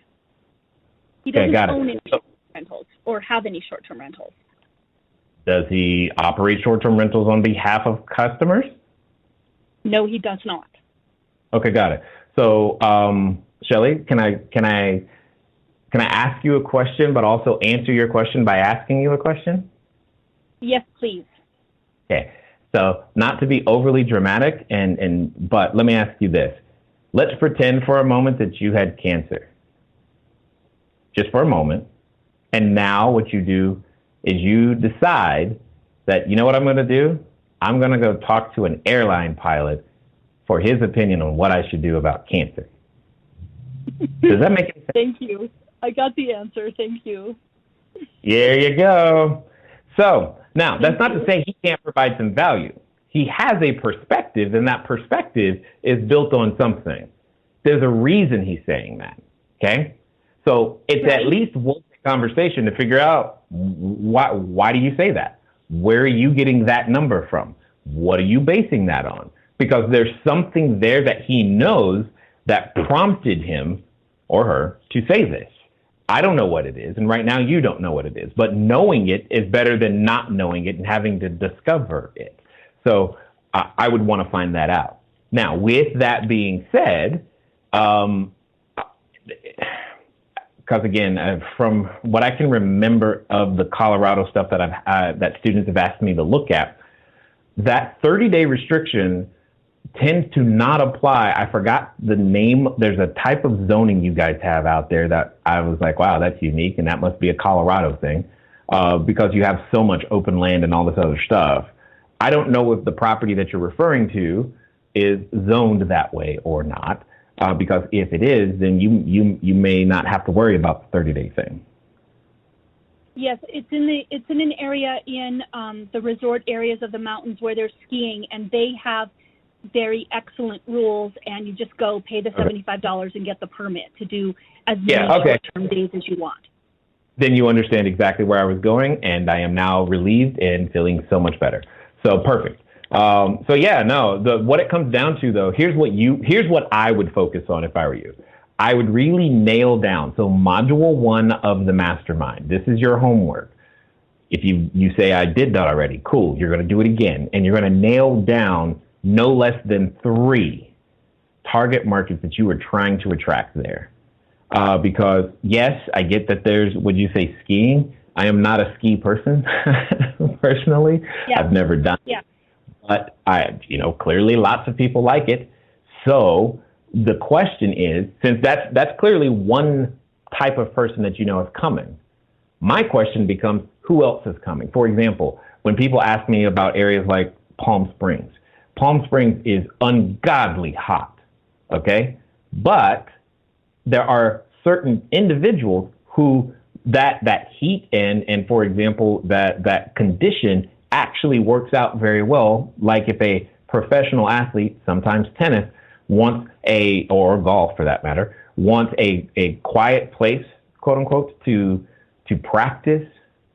He doesn't own any rentals or have any short-term rentals. Does he operate short-term rentals on behalf of customers? No, he does not. Okay, got it. So, Shelley, can I ask you a question, but also answer your question by asking you a question? Yes, please. Okay. So, not to be overly dramatic, but let me ask you this. Let's pretend for a moment that you had cancer. Just for a moment. And now what you do is you decide that, you know what I'm going to do? I'm going to go talk to an airline pilot for his opinion on what I should do about cancer. Does that make any sense? Thank you. I got the answer. Thank you. There you go. So now, that's not to say he can't provide some value. He has a perspective, and that perspective is built on something. There's a reason he's saying that, okay? So it's at least worth a conversation to figure out why do you say that? Where are you getting that number from? What are you basing that on? Because there's something there that he knows that prompted him or her to say this. I don't know what it is, and right now you don't know what it is, but knowing it is better than not knowing it and having to discover it. So I would want to find that out. Now, with that being said, because again, from what I can remember of the Colorado stuff that that students have asked me to look at, that 30-day restriction tends to not apply. I forgot the name. There's a type of zoning you guys have out there that I was like, wow, that's unique, and that must be a Colorado thing, because you have so much open land and all this other stuff. I don't know if the property that you're referring to is zoned that way or not, because if it is, then you may not have to worry about the 30-day thing. Yes, it's in an area in the resort areas of the mountains where they're skiing, and they have very excellent rules, and you just go pay the $75 and get the permit to do as many short-term days as you want. Then you understand exactly where I was going, and I am now relieved and feeling so much better. So perfect. So yeah, no, what it comes down to though, here's what I would focus on if I were you. I would really nail down. So module 1 of the mastermind, this is your homework. If you say I did that already, cool. You're going to do it again, and you're going to nail down no less than 3 target markets that you are trying to attract there. Because yes, I get that there's, would you say skiing? I am not a ski person personally. Yeah. I've never done it. But clearly lots of people like it. So the question is, since that's clearly one type of person that you know is coming, my question becomes, who else is coming? For example, when people ask me about areas like Palm Springs is ungodly hot, okay? But there are certain individuals who that heat and for example, that condition actually works out very well. Like if a professional athlete, sometimes tennis, or golf for that matter, wants a quiet place, quote unquote, to practice,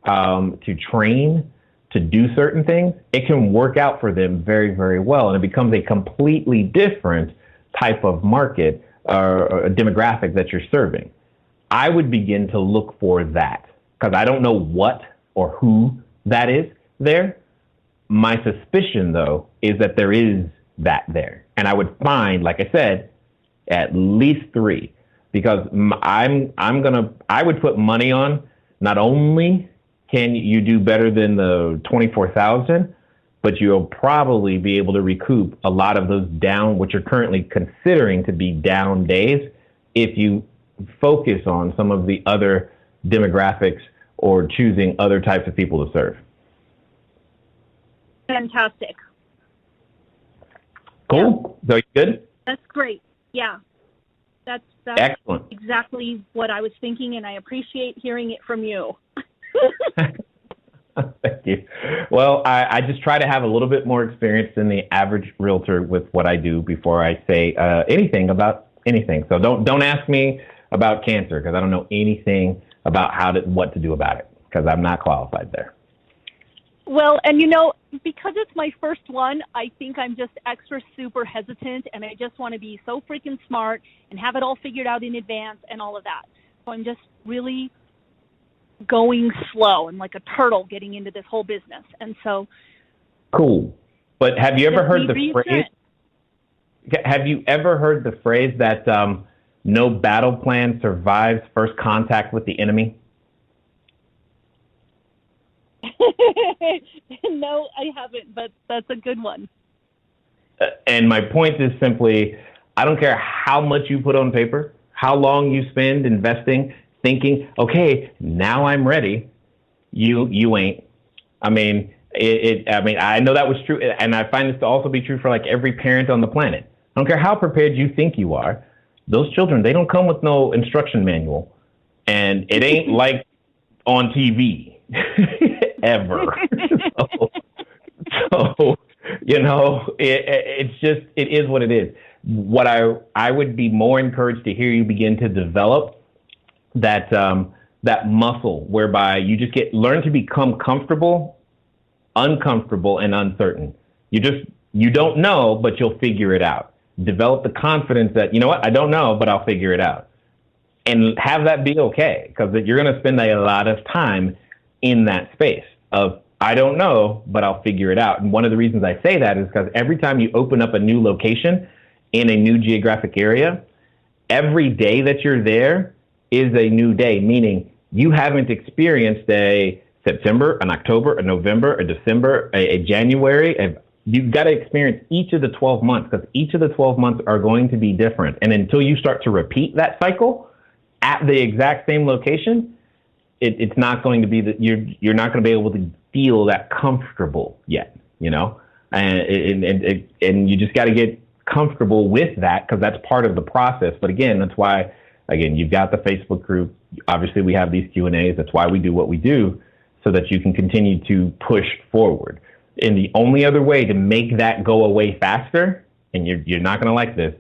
to train, to do certain things, it can work out for them very, very well. And it becomes a completely different type of market or a demographic that you're serving. I would begin to look for that because I don't know what or who that is there. My suspicion, though, is that there is that there. And I would find, like I said, at least 3 because I would put money on not only can you do better than the 24,000, but you'll probably be able to recoup a lot of those down, what you're currently considering to be down days, if you focus on some of the other demographics or choosing other types of people to serve. Fantastic. Cool. Yeah. So you good? That's great. Yeah. That's excellent. Exactly what I was thinking, and I appreciate hearing it from you. Thank you. Well, I just try to have a little bit more experience than the average realtor with what I do before I say anything about anything. So don't ask me about cancer because I don't know anything about what to do about it because I'm not qualified there. Well, and because it's my first one, I think I'm just extra super hesitant, and I just want to be so freaking smart and have it all figured out in advance and all of that. So I'm just really going slow and like a turtle getting into this whole business. And so cool. But have you ever heard the phrase? Have you ever heard the phrase that no battle plan survives first contact with the enemy? No, I haven't, but that's a good one. And my point is simply, I don't care how much you put on paper, how long you spend investing, thinking, okay, now I'm ready. You ain't. I mean, I know that was true, and I find this to also be true for like every parent on the planet. I don't care how prepared you think you are. Those children, they don't come with no instruction manual, and it ain't like on TV ever. So it is what it is. What I would be more encouraged to hear you begin to develop that muscle whereby you just learn to become comfortable, uncomfortable, and uncertain. You don't know, but you'll figure it out. Develop the confidence that, you know what, I don't know, but I'll figure it out. And have that be okay, because you're going to spend a lot of time in that space of, I don't know, but I'll figure it out. And one of the reasons I say that is because every time you open up a new location in a new geographic area, every day that you're there is a new day, meaning you haven't experienced a September, an October, a November, a December, a January. You've got to experience each of the 12 months because each of the 12 months are going to be different. And until you start to repeat that cycle at the exact same location, it's not going to be that you're not going to be able to feel that comfortable yet, and you just got to get comfortable with that because that's part of the process. But again, that's why, you've got the Facebook group. Obviously, we have these Q&As. That's why we do what we do, so that you can continue to push forward. And the only other way to make that go away faster, and you're not going to like this,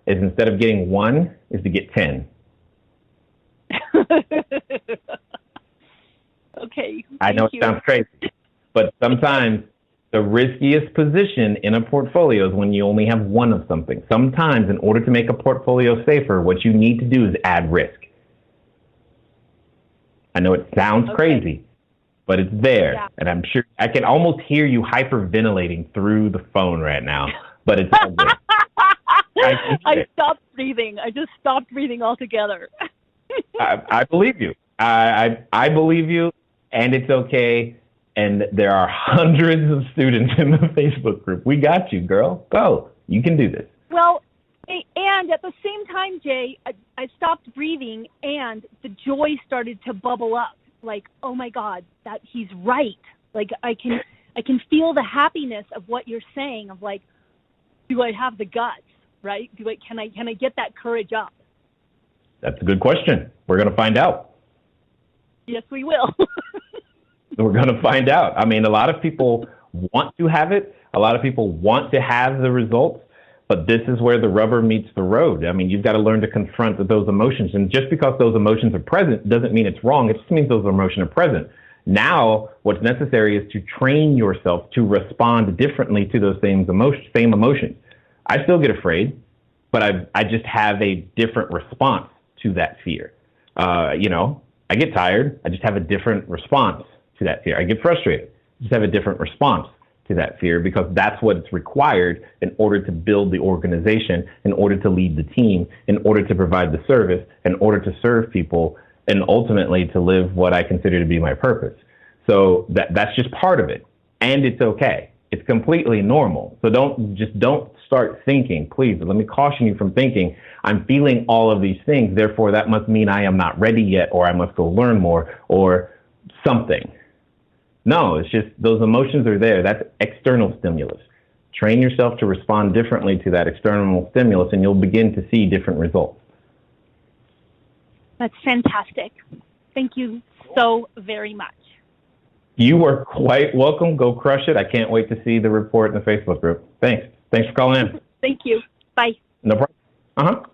is instead of getting 1, is to get 10. Okay. I know it sounds crazy, but sometimes the riskiest position in a portfolio is when you only have 1 of something. Sometimes in order to make a portfolio safer, what you need to do is add risk. I know it sounds crazy, but it's there. Yeah. And I'm sure I can almost hear you hyperventilating through the phone right now, but it's all there. I stopped breathing. I just stopped breathing altogether. I believe you. I believe you, and it's okay. And there are hundreds of students in the Facebook group. We got you, girl. Go. You can do this. Well, and at the same time, Jay, I stopped breathing, and the joy started to bubble up. Like, oh my God, that he's right. Like I can feel the happiness of what you're saying. Of like, do I have the guts? Right? Can I get that courage up? That's a good question. We're going to find out. Yes, we will. We're going to find out. I mean, a lot of people want to have it. A lot of people want to have the results, but this is where the rubber meets the road. I mean, you've got to learn to confront those emotions. And just because those emotions are present doesn't mean it's wrong. It just means those emotions are present. Now, what's necessary is to train yourself to respond differently to those same emotions. I still get afraid, but I just have a different response to that fear. I get tired. I just have a different response to that fear. I get frustrated. I just have a different response to that fear because that's what's required in order to build the organization, in order to lead the team, in order to provide the service, in order to serve people, and ultimately to live what I consider to be my purpose. So that's just part of it. And it's okay. It's completely normal. So don't start thinking, please, let me caution you from thinking, I'm feeling all of these things, therefore that must mean I am not ready yet, or I must go learn more, or something. No, it's just those emotions are there. That's external stimulus. Train yourself to respond differently to that external stimulus, and you'll begin to see different results. That's fantastic. Thank you so very much. You are quite welcome. Go crush it. I can't wait to see the report in the Facebook group. Thanks. Thanks for calling in. Thank you. Bye. No problem.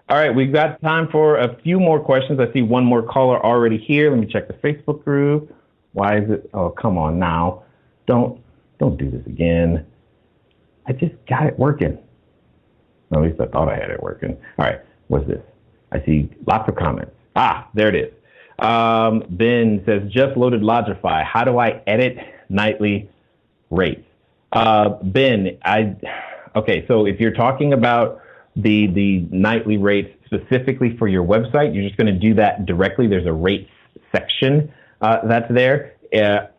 All right, we've got time for a few more questions. I see one more caller already here. Let me check the Facebook group. Why is it? Oh, come on now. Don't do this again. I just got it working. At least I thought I had it working. All right, what's this? I see lots of comments. There it is. Ben says, just loaded Logify. How do I edit nightly rates? Ben, okay, so if you're talking about the nightly rates specifically for your website, you're just going to do that directly. There's a rates section that's there.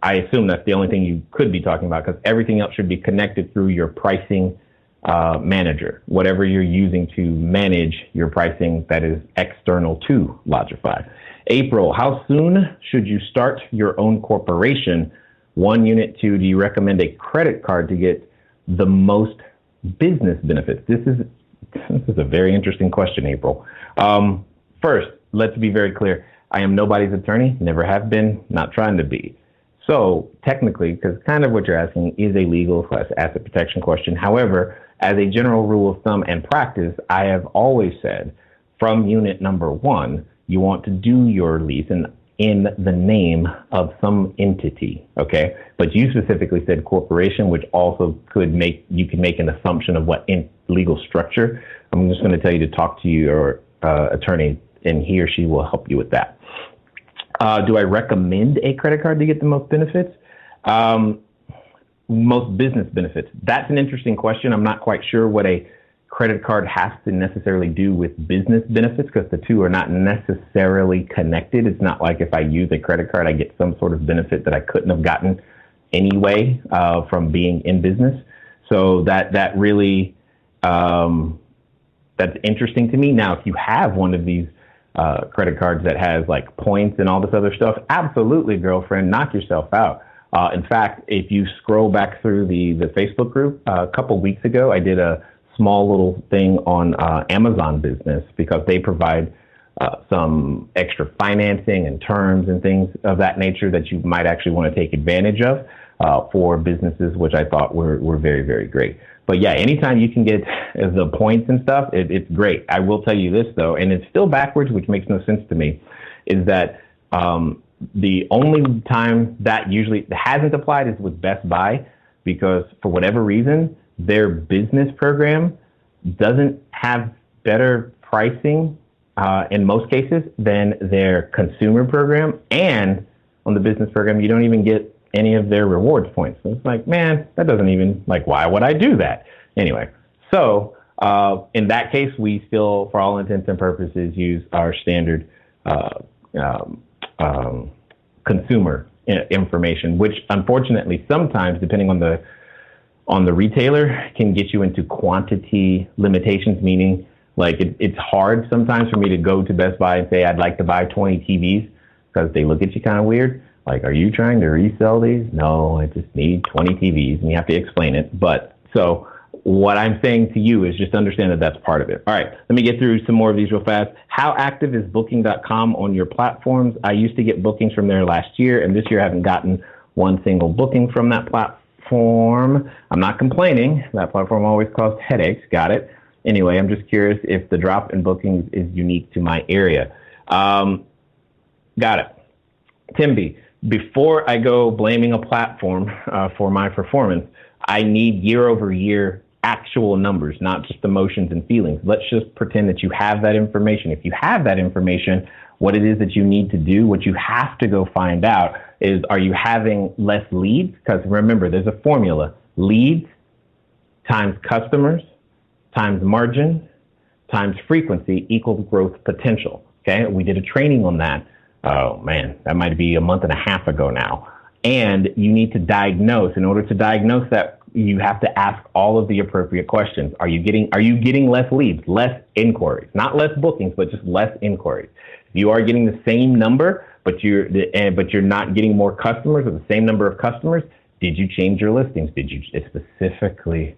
I assume that's the only thing you could be talking about because everything else should be connected through your pricing manager, whatever you're using to manage your pricing that is external to Logify. April, how soon should you start your own corporation? 1 unit. 2, do you recommend a credit card to get the most business benefits? This is a very interesting question, April. First, let's be very clear. I am nobody's attorney, never have been, not trying to be. So technically, because kind of what you're asking is a legal / asset protection question. However, as a general rule of thumb and practice, I have always said from unit number 1, you want to do your lease in the name of some entity, okay? But you specifically said corporation, which also you can make an assumption of what legal structure. I'm just going to tell you to talk to your attorney, and he or she will help you with that. Do I recommend a credit card to get the most benefits? Most business benefits. That's an interesting question. I'm not quite sure what a credit card has to necessarily do with business benefits because the two are not necessarily connected. It's not like if I use a credit card, I get some sort of benefit that I couldn't have gotten anyway from being in business. So that really, that's interesting to me. Now, if you have one of these credit cards that has like points and all this other stuff, absolutely, girlfriend, knock yourself out. In fact, if you scroll back through the Facebook group, a couple weeks ago, I did a small little thing on Amazon business because they provide some extra financing and terms and things of that nature that you might actually want to take advantage of for businesses, which I thought were very, very great. But yeah, anytime you can get the points and stuff, it's great. I will tell you this, though, and it's still backwards, which makes no sense to me, is that the only time that usually hasn't applied is with Best Buy because for whatever reason, their business program doesn't have better pricing in most cases than their consumer program. And on the business program, you don't even get any of their rewards points. So it's like, man, that doesn't even, like, why would I do that? Anyway, so in that case, we still, for all intents and purposes, use our standard consumer information, which unfortunately sometimes, depending on the retailer, can get you into quantity limitations, meaning like it's hard sometimes for me to go to Best Buy and say, I'd like to buy 20 TVs because they look at you kind of weird. Like, are you trying to resell these? No, I just need 20 TVs, and you have to explain it. But so what I'm saying to you is just understand that that's part of it. All right, let me get through some more of these real fast. How active is Booking.com on your platforms? I used to get bookings from there last year, and this year I haven't gotten one single booking from that platform. I'm not complaining. That platform always caused headaches. Got it. Anyway, I'm just curious if the drop in bookings is unique to my area. Got it. Timby, before I go blaming a platform for my performance, I need year over year actual numbers, not just emotions and feelings. Let's just pretend that you have that information. If you have that information, what it is that you need to do, what you have to go find out is, are you having less leads? Because remember, there's a formula. Leads times customers times margin times frequency equals growth potential. Okay, we did a training on that. Oh man, that might be a month and a half ago now. And you need to diagnose. In order to diagnose that, you have to ask all of the appropriate questions. Are you getting less leads, less inquiries, not less bookings, but just less inquiries? If you are getting the same number, but you're not getting more customers or the same number of customers, did you change your listings? Did you specifically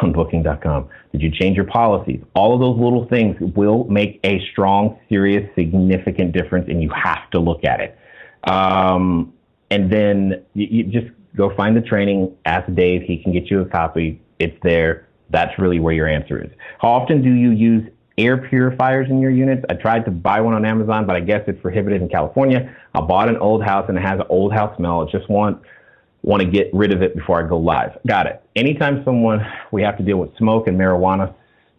on Booking.com? Did you change your policies? All of those little things will make a strong, serious, significant difference, and you have to look at it. And then you just go find the training, ask Dave, he can get you a copy. It's there. That's really where your answer is. How often do you use air purifiers in your units? I tried to buy one on Amazon, but I guess it's prohibited in California. I bought an old house and it has an old house smell. I just want to get rid of it before I go live. Got it. Anytime we have to deal with smoke and marijuana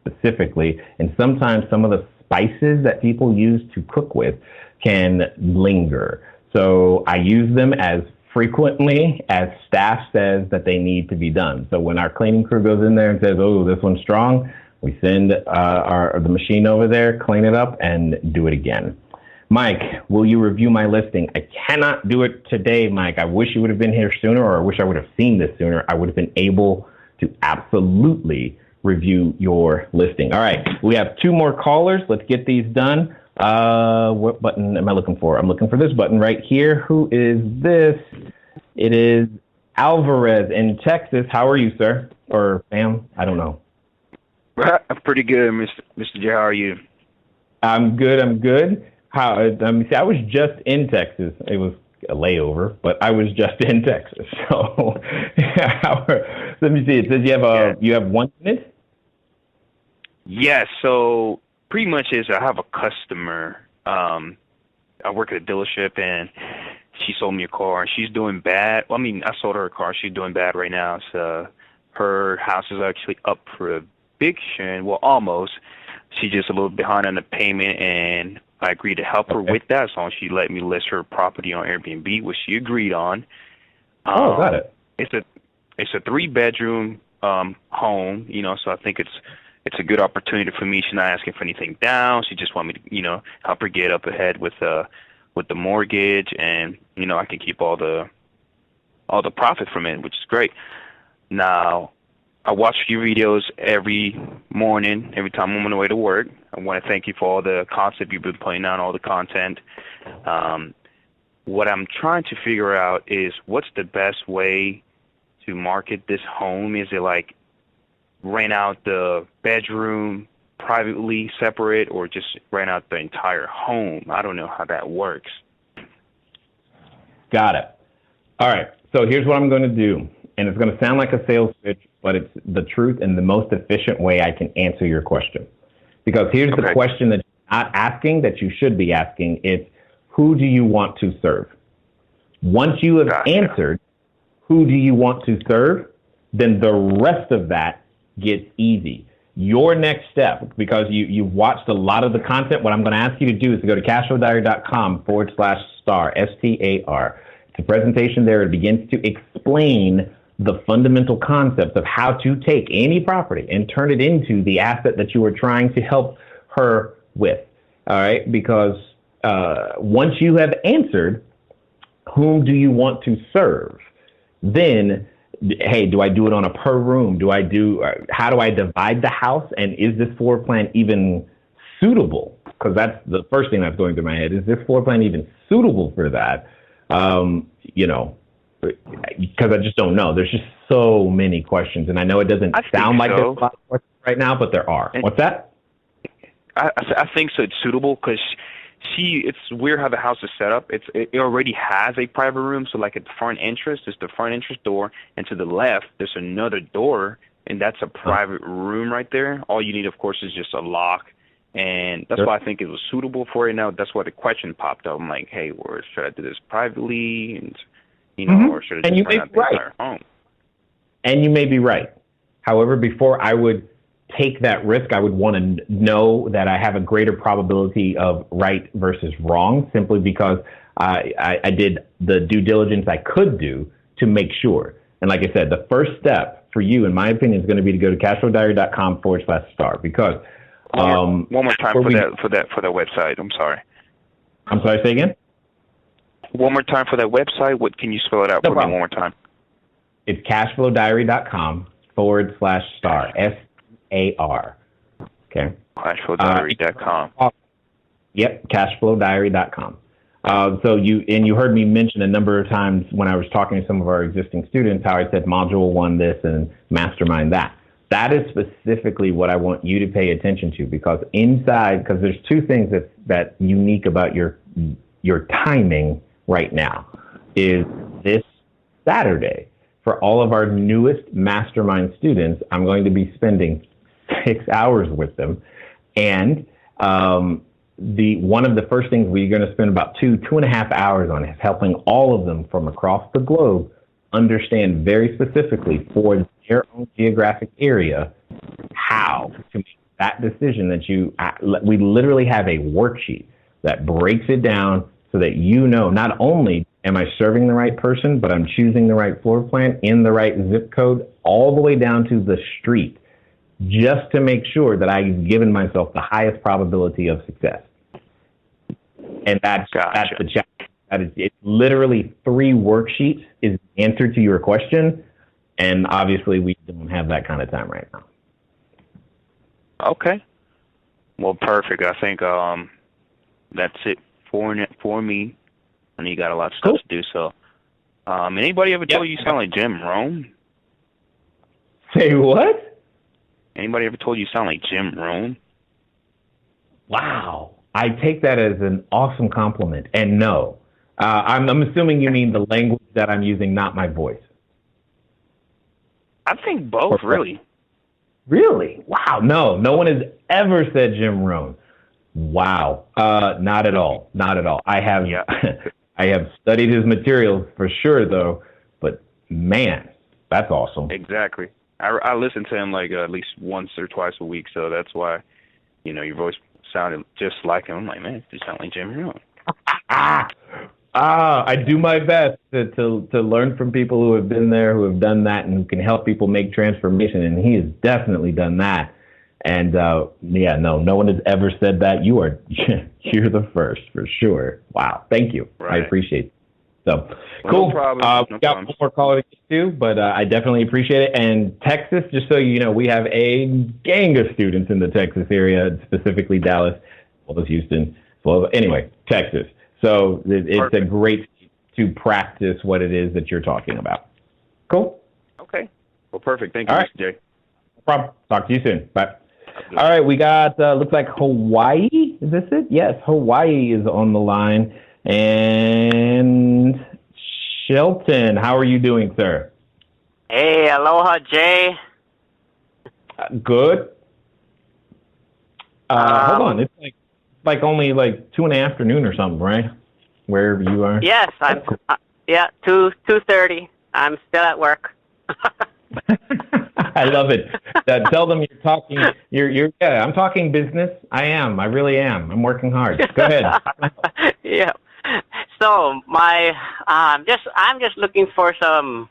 specifically, and sometimes some of the spices that people use to cook with can linger. So I use them as frequently as staff says that they need to be done. So when our cleaning crew goes in there and says, oh, this one's strong, we send the machine over there, clean it up, and do it again. Mike, will you review my listing? I cannot do it today, Mike. I wish you would have been here sooner, or I wish I would have seen this sooner. I would have been able to absolutely review your listing. All right, we have 2 more callers. Let's get these done. What button am I looking for? I'm looking for this button right here. Who is this? It is Alvarez in Texas. How are you, sir? Or ma'am? I don't know. I'm pretty good, Mr. J. How are you? I'm good. How? Let me see. I was just in Texas. It was a layover, but I was just in Texas. So let me see. It says you have 1 minute. Yes. So pretty much I have a customer. I work at a dealership, and she sold me a car, and she's doing bad. Well, I mean, I sold her a car. She's doing bad right now. So her house is actually up for eviction. Well, almost. She's just a little behind on the payment, and I agreed to help her with that as long as she let me list her property on Airbnb, which she agreed on. Got it. It's a 3-bedroom home, so I think it's a good opportunity for me. She's not asking for anything down. She just wants me to, help her get up ahead with the mortgage, and I can keep all the profit from it, which is great. Now, I watch your videos every morning, every time I'm on the way to work. I want to thank you for all the content you've been putting out, all the content. What I'm trying to figure out is what's the best way to market this home. Is it like rent out the bedroom privately, separate, or just rent out the entire home? I don't know how that works. Got it. All right. So here's what I'm going to do. And it's going to sound like a sales pitch, but it's the truth and the most efficient way I can answer your question. Because here's the question that you're not asking that you should be asking. It's, who do you want to serve? Once you have answered, who do you want to serve, then the rest of that gets easy. Your next step, because you've watched a lot of the content, what I'm going to ask you to do is to go to cashflowdiary.com/star, STAR. It's a presentation there. It begins to explain the fundamental concepts of how to take any property and turn it into the asset that you are trying to help her with. All right? Because once you have answered, whom do you want to serve? Then, hey, do I do it on a per room? How do I divide the house? And is this floor plan even suitable? Because that's the first thing that's going through my head. Is this floor plan even suitable for that? because I just don't know. There's just so many questions, and I know it doesn't sound like there's a lot of questions right now, but there are. And what's that? I think so. It's suitable because it's weird how the house is set up. It already has a private room, so like at the front entrance, there's the front entrance door, and to the left, there's another door, and that's a private room right there. All you need, of course, is just a lock, and that's why I think it was suitable for it. Now, that's why the question popped up. I'm like, hey, or should I do this privately, and or should I just rent out the entire home? And you may be right. However, before I would take that risk, I would want to know that I have a greater probability of right versus wrong, simply because I did the due diligence I could do to make sure. And like I said, the first step for you, in my opinion, is going to be to go to cashflowdiary.com/star, because one more time for that website. I'm sorry. I'm sorry, say again? One more time for that website. What can you spell it out for me one more time? It's cashflowdiary.com/star. SAR. Okay. Cashflowdiary.com. Yep, cashflowdiary.com. So you heard me mention a number of times when I was talking to some of our existing students how I said module 1 this and mastermind that. That is specifically what I want you to pay attention to, because there's two things that's unique about your timing right now. Is this Saturday, for all of our newest mastermind students, I'm going to be spending 6 hours with them, and one of the first things we're going to spend about 2.5 hours on is helping all of them from across the globe understand very specifically for their own geographic area how to make that decision. We literally have a worksheet that breaks it down so that not only am I serving the right person, but I'm choosing the right floor plan in the right zip code all the way down to the street, just to make sure that I've given myself the highest probability of success. And that's the challenge. It's literally 3 worksheets is the answer to your question. And obviously we don't have that kind of time right now. Okay. Well, perfect. I think that's it for me. I know you got a lot of stuff to do. So, anybody ever told you sound like Jim Rohn? Say what? Anybody ever told you sound like Jim Rohn? Wow. I take that as an awesome compliment. And no, I'm assuming you mean the language that I'm using, not my voice. I think both, really. Really? Wow. No one has ever said Jim Rohn. Wow. Not at all. Not at all. I have studied his materials for sure, though. But man, that's awesome. Exactly. I listen to him like at least once or twice a week, so that's why, your voice sounded just like him. I'm like, man, you sound like Jim Rohn. I do my best to learn from people who have been there, who have done that, and who can help people make transformation. And he has definitely done that. And no one has ever said that. You're the first for sure. Wow, thank you. Right. I appreciate it. So cool. No problem. We got one more caller to get to, but I definitely appreciate it. And Texas, just so you know, we have a gang of students in the Texas area, specifically Dallas, as well as Houston. Well, anyway, Texas. So it's a great to practice what it is that you're talking about. Cool. Okay. Well, perfect. Thank you, All right. Mr. J. No problem. Talk to you soon. Bye. All right, we got, looks like Hawaii. Is this it? Yes, Hawaii is on the line. And Shelton, how are you doing, sir? Hey, aloha, Jay. Good. Hold on. It's like only like 2 in the afternoon or something, right? Wherever you are. Yes, I'm. Cool. 2:30. I'm still at work. I love it. Tell them you're talking. I'm talking business. I am. I really am. I'm working hard. Go ahead. Yeah. So I'm just looking for some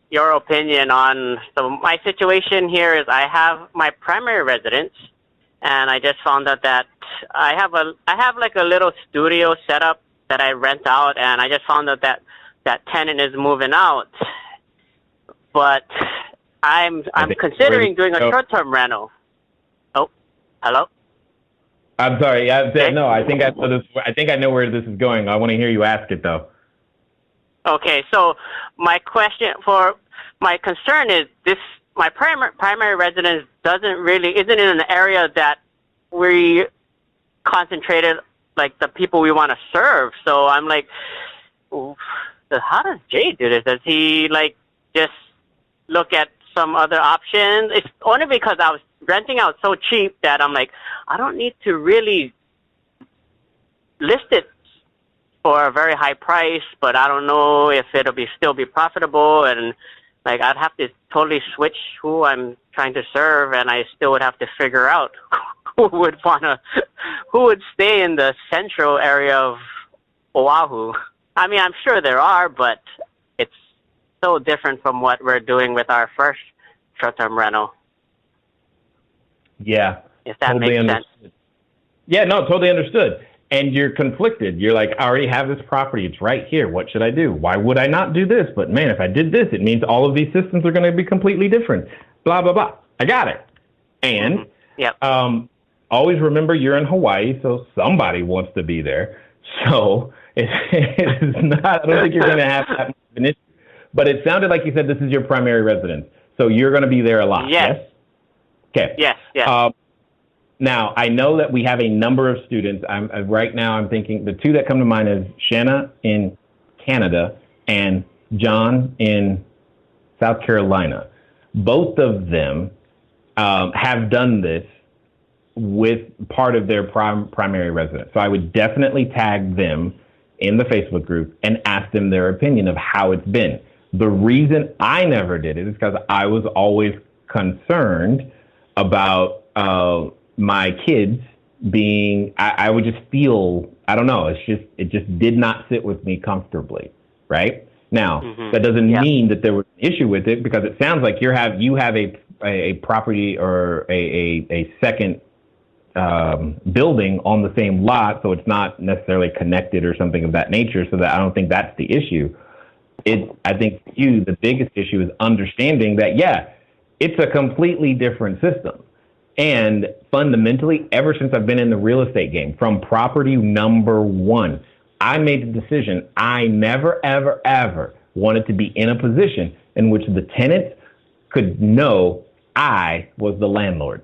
your opinion on. So my situation here is I have my primary residence, and I just found out that I have like a little studio set up that I rent out, and I just found out that tenant is moving out. But I'm considering doing a short-term rental. Oh, hello? I'm sorry. I think I know where this is going. I want to hear you ask it, though. Okay, so my concern is this: my primary residence isn't in an area that we concentrated like the people we want to serve. So I'm like, how does Jay do this? Does he like just look at some other options? It's only because I was renting out so cheap that I'm like, I don't need to really list it for a very high price, but I don't know if it'll still be profitable, and like I'd have to totally switch who I'm trying to serve, and I still would have to figure out who would stay in the central area of Oahu. I mean, I'm sure there are, but it's so different from what we're doing with our first short-term rental. Yeah. If that totally makes sense. Yeah, no, totally understood. And you're conflicted. You're like, I already have this property. It's right here. What should I do? Why would I not do this? But man, if I did this, it means all of these systems are going to be completely different. Blah, blah, blah. I got it. And always remember you're in Hawaii, so somebody wants to be there. So it is not, I don't think you're going to have that much of an issue. But it sounded like you said this is your primary residence. So you're going to be there a lot. Yes. Okay. Yes. Now, I know that we have a number of students. Right now I'm thinking the two that come to mind is Shanna in Canada and John in South Carolina. Both of them have done this with part of their primary residence. So I would definitely tag them in the Facebook group and ask them their opinion of how it's been. The reason I never did it is because I was always concerned about my kids being, I would just feel, I don't know, it just did not sit with me comfortably, right? Now, that doesn't mean that there was an issue with it, because it sounds like you have a property or a second building on the same lot, so it's not necessarily connected or something of that nature, so that I don't think that's the issue. I think for you, the biggest issue is understanding that, it's a completely different system. And fundamentally, ever since I've been in the real estate game, from property number one, I made the decision I never, ever, ever wanted to be in a position in which the tenants could know I was the landlord.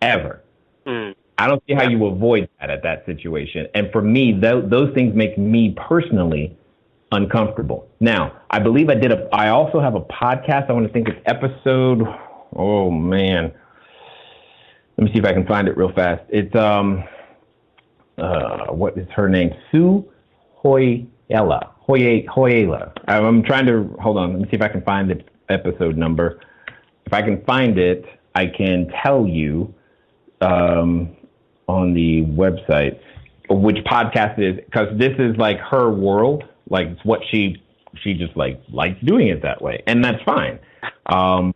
Ever. I don't see how you avoid that at that situation. And for me, those things make me personally uncomfortable. Now, I believe I also have a podcast. I want to think it's episode, oh man. Let me see if I can find it real fast. It's, what is her name? Sue Hoyela. I'm trying to, hold on. Let me see if I can find the episode number. If I can find it, I can tell you on the website which podcast it is, because this is like her world. Like it's what she just likes doing it that way. And that's fine. I'm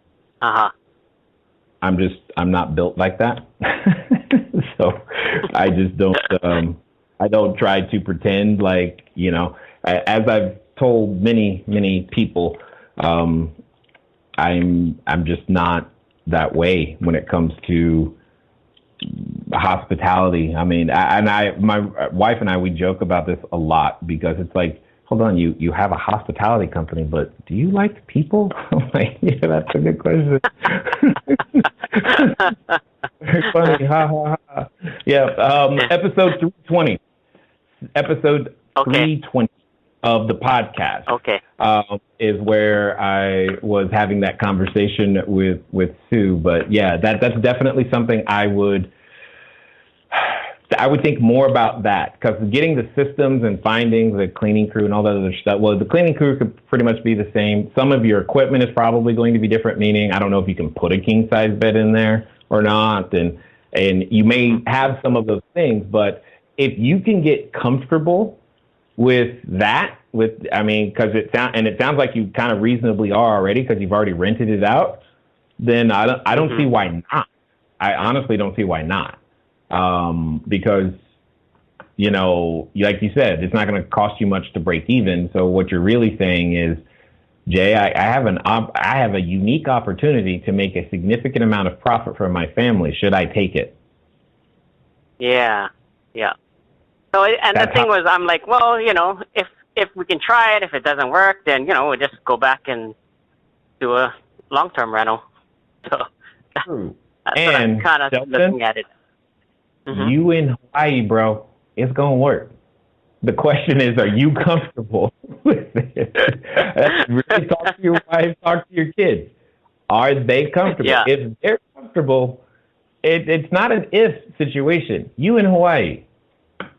not built like that. So I just don't, I don't try to pretend like, as I've told many, many people, I'm just not that way when it comes to hospitality. I mean, my wife and I, we joke about this a lot, because it's like, hold on, you have a hospitality company, but do you like people? I'm like, yeah, that's a good question. Very funny. Ha, ha, ha. Yeah. Episode 320. Episode 320 of the podcast. Is where I was having that conversation with Sue. But yeah, that's definitely something I would think more about, that, because getting the systems and finding the cleaning crew and all that other stuff. Well, the cleaning crew could pretty much be the same. Some of your equipment is probably going to be different, meaning I don't know if you can put a king size bed in there or not. And you may have some of those things, but if you can get comfortable with that, because it sounds like you kind of reasonably are already, because you've already rented it out, then I don't see why not. I honestly don't see why not. Because, like you said, it's not going to cost you much to break even. So what you're really saying is, Jay, I have a unique opportunity to make a significant amount of profit for my family. Should I take it? Yeah. So, and the thing was, I'm like, well, if if we can try it, if it doesn't work, then, we'll just go back and do a long-term rental. So that's what I'm kind of looking at it. Mm-hmm. You in Hawaii, bro, it's going to work. The question is, are you comfortable with it? Really talk to your wife, talk to your kids. Are they comfortable? Yeah. If they're comfortable, it's not an if situation. You in Hawaii,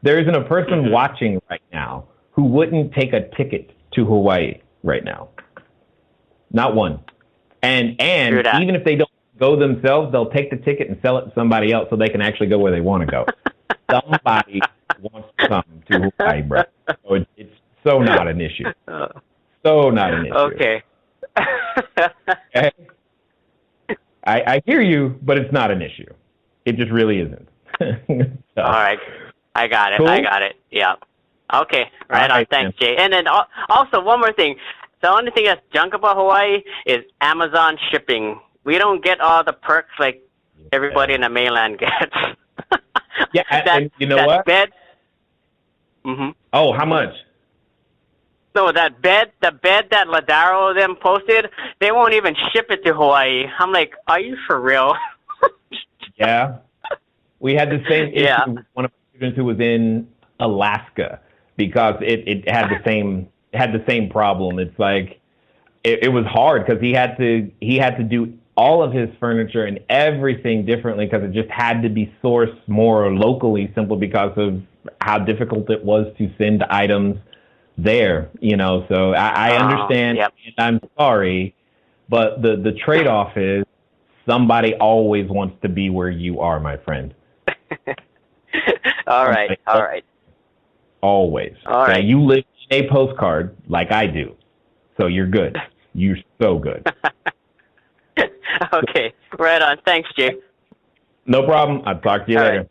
there isn't a person watching right now who wouldn't take a ticket to Hawaii right now. Not one. And even if they don't go themselves, they'll take the ticket and sell it to somebody else so they can actually go where they want to go. Somebody wants to come to Hawaii, bro. So it's so not an issue. So not an issue. Okay. Okay? I hear you, but it's not an issue. It just really isn't. So. All right. I got it. Cool? I got it. Yeah. Okay. Right on. Thanks, man. Jay. And then also one more thing. The only thing that's junk about Hawaii is Amazon shipping. We don't get all the perks like everybody in the mainland gets. Yeah, and you know what? Bed. Mm-hmm. Oh, how much? So the bed that Ladaro them posted, they won't even ship it to Hawaii. I'm like, are you for real? Yeah. We had the same issue with one of our students who was in Alaska because it had the same problem. It's like it was hard because he had to do all of his furniture and everything differently because it just had to be sourced more locally simply because of how difficult it was to send items there, so I understand. Yep. And I'm sorry, but the trade-off is somebody always wants to be where you are, my friend. All right. Always. All right. You live in a postcard like I do, so you're good. You're so good. Okay, right on. Thanks, Jay. No problem. I'll talk to you later.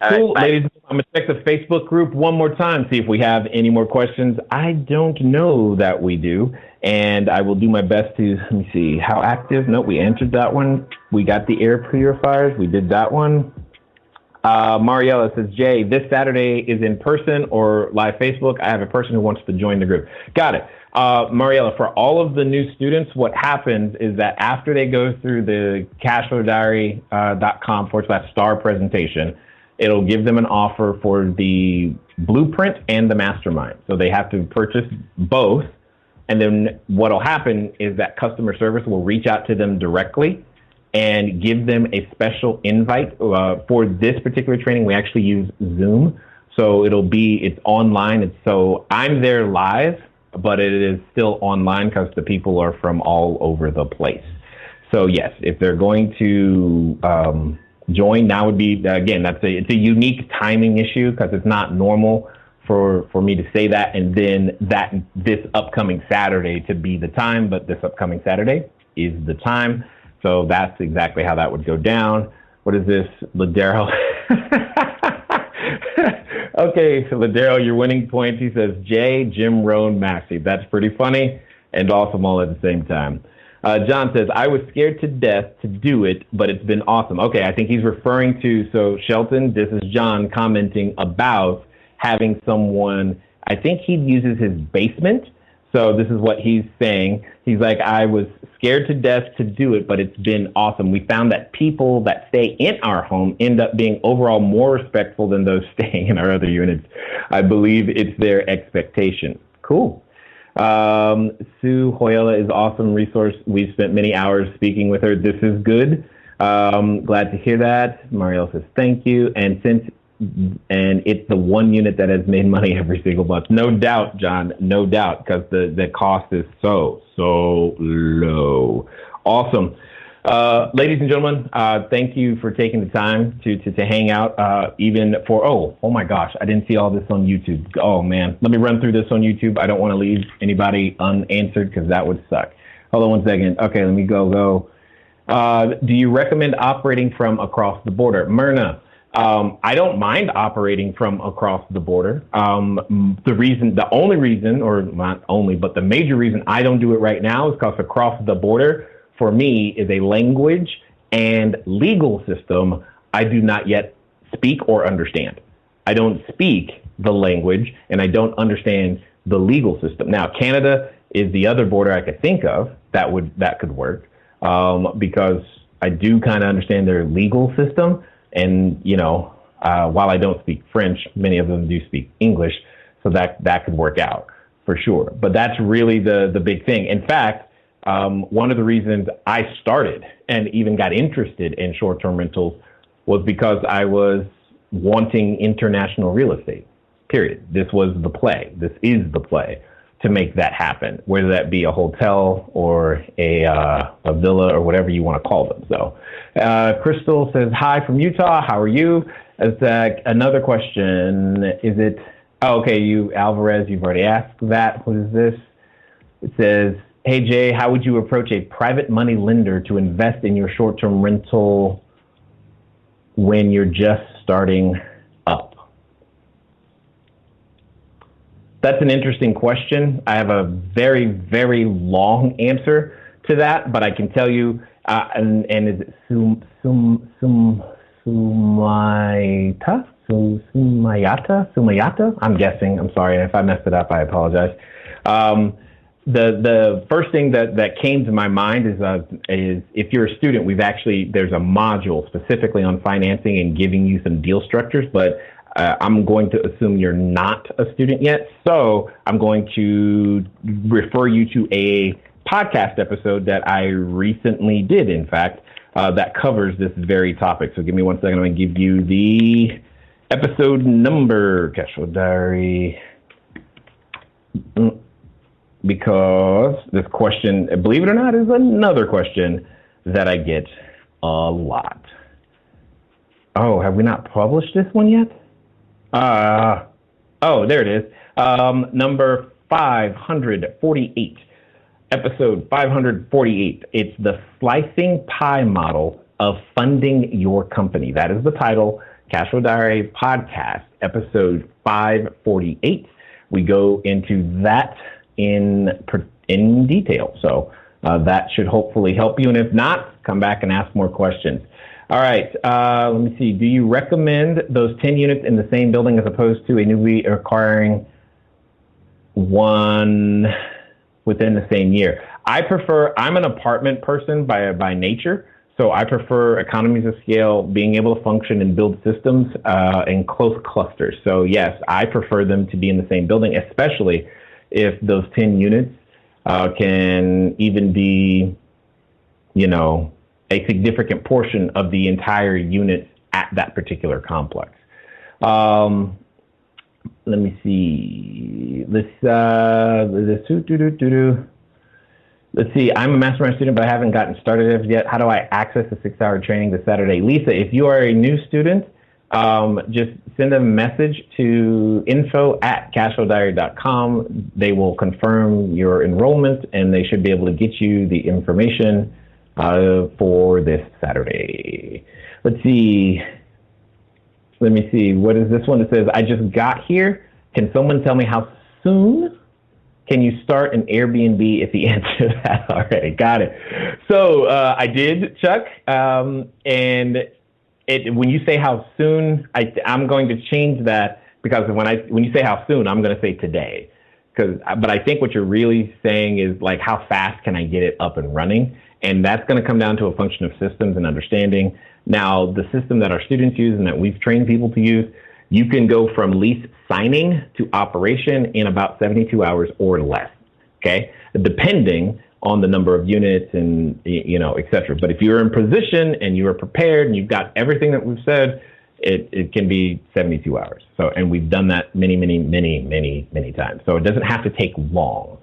All cool, right, ladies. I'm going to check the Facebook group one more time, see if we have any more questions. I don't know that we do, and I will do my best to, let me see, how active? No, we answered that one. We got the air purifiers. We did that one. Mariella says, Jay, this Saturday is in person or live Facebook. I have a person who wants to join the group. Got it. Mariella, for all of the new students, what happens is that after they go through the cashflowdiary.com/star presentation, it'll give them an offer for the blueprint and the mastermind. So they have to purchase both. And then what'll happen is that customer service will reach out to them directly and give them a special invite. For this particular training, we actually use Zoom. So it's online. So I'm there live, but it is still online because the people are from all over the place. So yes, if they're going to join, now would be, again, it's a unique timing issue because it's not normal for me to say that and then this upcoming Saturday to be the time, but this upcoming Saturday is the time. So that's exactly how that would go down. What is this, Ladero? Okay, so Ladero, your winning points. He says, Jay, Jim, Roan, Maxie. That's pretty funny and awesome all at the same time. John says, I was scared to death to do it, but it's been awesome. Okay, I think he's referring to, so Shelton, this is John commenting about having someone, I think he uses his basement. So this is what he's saying. He's like, I was scared to death to do it, but it's been awesome. We found that people that stay in our home end up being overall more respectful than those staying in our other units. I believe it's their expectation. Cool. Sue Hoyela is awesome resource. We've spent many hours speaking with her. This is good. Glad to hear that. Mariel says, thank you. And it's the one unit that has made money every single month. No doubt, John, no doubt, because the cost is so low. Awesome. Ladies and gentlemen, thank you for taking the time to hang out, even for, oh my gosh, I didn't see all this on YouTube. Oh man, let me run through this on YouTube. I don't want to leave anybody unanswered because that would suck. Hold on one second. Okay, let me go. Do you recommend operating from across the border? Myrna. I don't mind operating from across the border. The only reason, or not only, but the major reason I don't do it right now is because across the border for me is a language and legal system I do not yet speak or understand. I don't speak the language, and I don't understand the legal system. Now, Canada is the other border I could think of that could work, because I do kind of understand their legal system, and while I don't speak French, many of them do speak English, so that could work out for sure. But that's really the big thing. In fact, one of the reasons I started and even got interested in short-term rentals was because I was wanting international real estate, period. This was the play. This is the play to make that happen, whether that be a hotel or a villa or whatever you want to call them. So Crystal says, hi from Utah. How are you? Another question. Is it, okay, Alvarez, you've already asked that. What is this? It says, hey, Jay, how would you approach a private money lender to invest in your short-term rental when you're just starting up? That's an interesting question. I have a very, very long answer to that, but I can tell you, and is it Sumayata? I'm guessing. I'm sorry. If I messed it up, I apologize. The first thing that came to my mind is if you're a student, there's a module specifically on financing and giving you some deal structures, but I'm going to assume you're not a student yet. So I'm going to refer you to a podcast episode that I recently did, in fact, that covers this very topic. So give me 1 second. I'm going to give you the episode number, Cashflow Diary, because this question, believe it or not, is another question that I get a lot. Oh, have we not published this one yet? There it is. Number 548, episode 548. It's the slicing pie model of funding your company. That is the title, Cashflow Diary podcast, episode 548. We go into that in detail. So that should hopefully help you. And if not, come back and ask more questions. All right. Let me see. Do you recommend those 10 units in the same building as opposed to a newly acquiring one within the same year? I'm an apartment person by nature. So I prefer economies of scale, being able to function and build systems in close clusters. So yes, I prefer them to be in the same building, especially if those 10 units can even be, a significant portion of the entire unit at that particular complex. Let me see. Let's see. I'm a mastermind student, but I haven't gotten started as yet. How do I access the 6-hour training this Saturday? Lisa, if you are a new student, just send a message to info@cashflowdiary.com. They will confirm your enrollment, and they should be able to get you the information for this Saturday. Let's see. Let me see. What is this one that says, I just got here. Can someone tell me how soon can you start an Airbnb if the answer to that already? Got it. So I did, Chuck. And when you say how soon, I'm going to change that, because when you say how soon, I'm going to say today. But I think what you're really saying is like, how fast can I get it up and running? And that's going to come down to a function of systems and understanding. Now, the system that our students use and that we've trained people to use, you can go from lease signing to operation in about 72 hours or less, okay? Depending on the number of units and, et cetera. But if you're in position and you are prepared and you've got everything that we've said, it can be 72 hours. So, and we've done that many, many, many, many, many times. So it doesn't have to take long.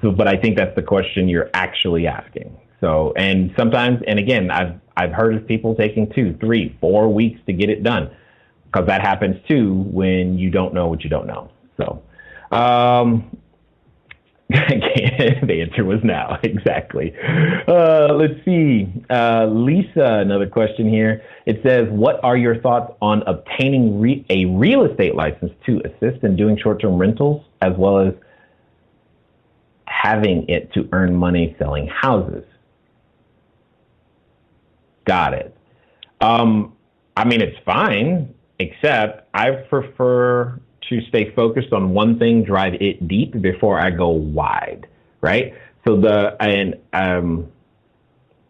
But I think that's the question you're actually asking. So, and sometimes, and again, I've heard of people taking 2, 3, 4 weeks to get it done, because that happens too when you don't know what you don't know. So, the answer was now, exactly. Let's see. Lisa, another question here. It says, what are your thoughts on obtaining a real estate license to assist in doing short-term rentals, as well as having it to earn money selling houses? Got it. It's fine. except I prefer to stay focused on one thing, drive it deep before I go wide, right? So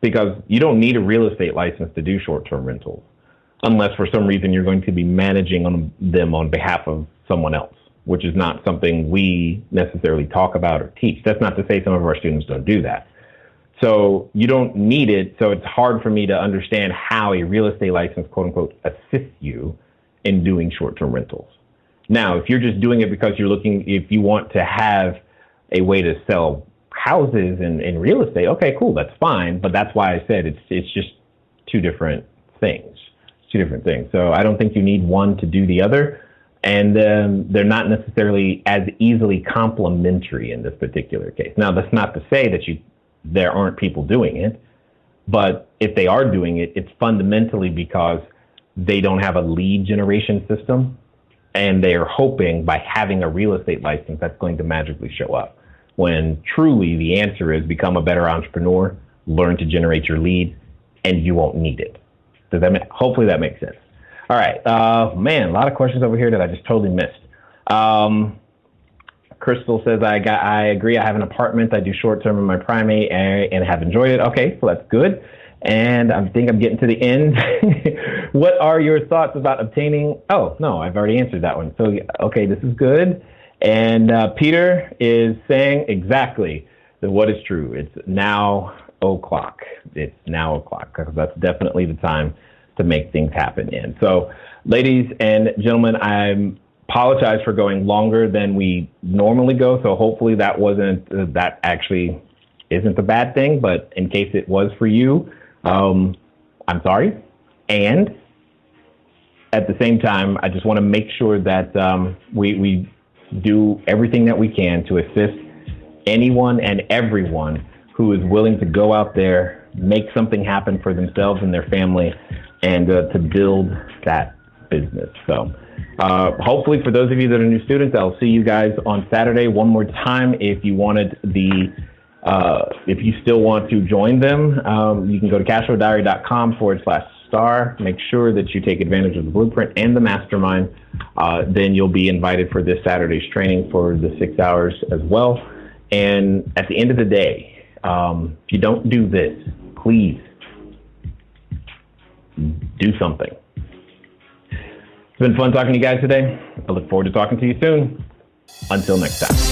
because you don't need a real estate license to do short-term rentals, unless for some reason you're going to be managing them on behalf of someone else, which is not something we necessarily talk about or teach. That's not to say some of our students don't do that. So you don't need it. So it's hard for me to understand how a real estate license, quote unquote, assists you in doing short-term rentals. Now, if you're just doing it because if you want to have a way to sell houses in real estate, okay, cool, that's fine. But that's why I said it's just two different things. So I don't think you need one to do the other. And they're not necessarily as easily complementary in this particular case. Now, that's not to say that there aren't people doing it, but if they are doing it, it's fundamentally because they don't have a lead generation system, and they're hoping by having a real estate license that's going to magically show up. When truly the answer is become a better entrepreneur, learn to generate your lead, and you won't need it. Hopefully that makes sense. All right, man, a lot of questions over here that I just totally missed. Crystal says, I agree. I have an apartment. I do short-term in my primate and have enjoyed it. Okay, so that's good. And I think I'm getting to the end. What are your thoughts about obtaining? Oh, no, I've already answered that one. So, okay, this is good. And Peter is saying exactly what is true. It's now o'clock. It's now o'clock because that's definitely the time to make things happen in. So, ladies and gentlemen, I apologize for going longer than we normally go. So hopefully that actually isn't a bad thing. But in case it was for you, I'm sorry. And at the same time, I just want to make sure that we do everything that we can to assist anyone and everyone who is willing to go out there, make something happen for themselves and their family, and to build that business. So hopefully for those of you that are new students, I'll see you guys on Saturday. One more time, if you still want to join them, you can go to cashflowdiary.com/star. Make sure that you take advantage of the blueprint and the mastermind. Then you'll be invited for this Saturday's training for the 6 hours as well. And at the end of the day, if you don't do this, please do something. It's been fun talking to you guys today. I look forward to talking to you soon. Until next time.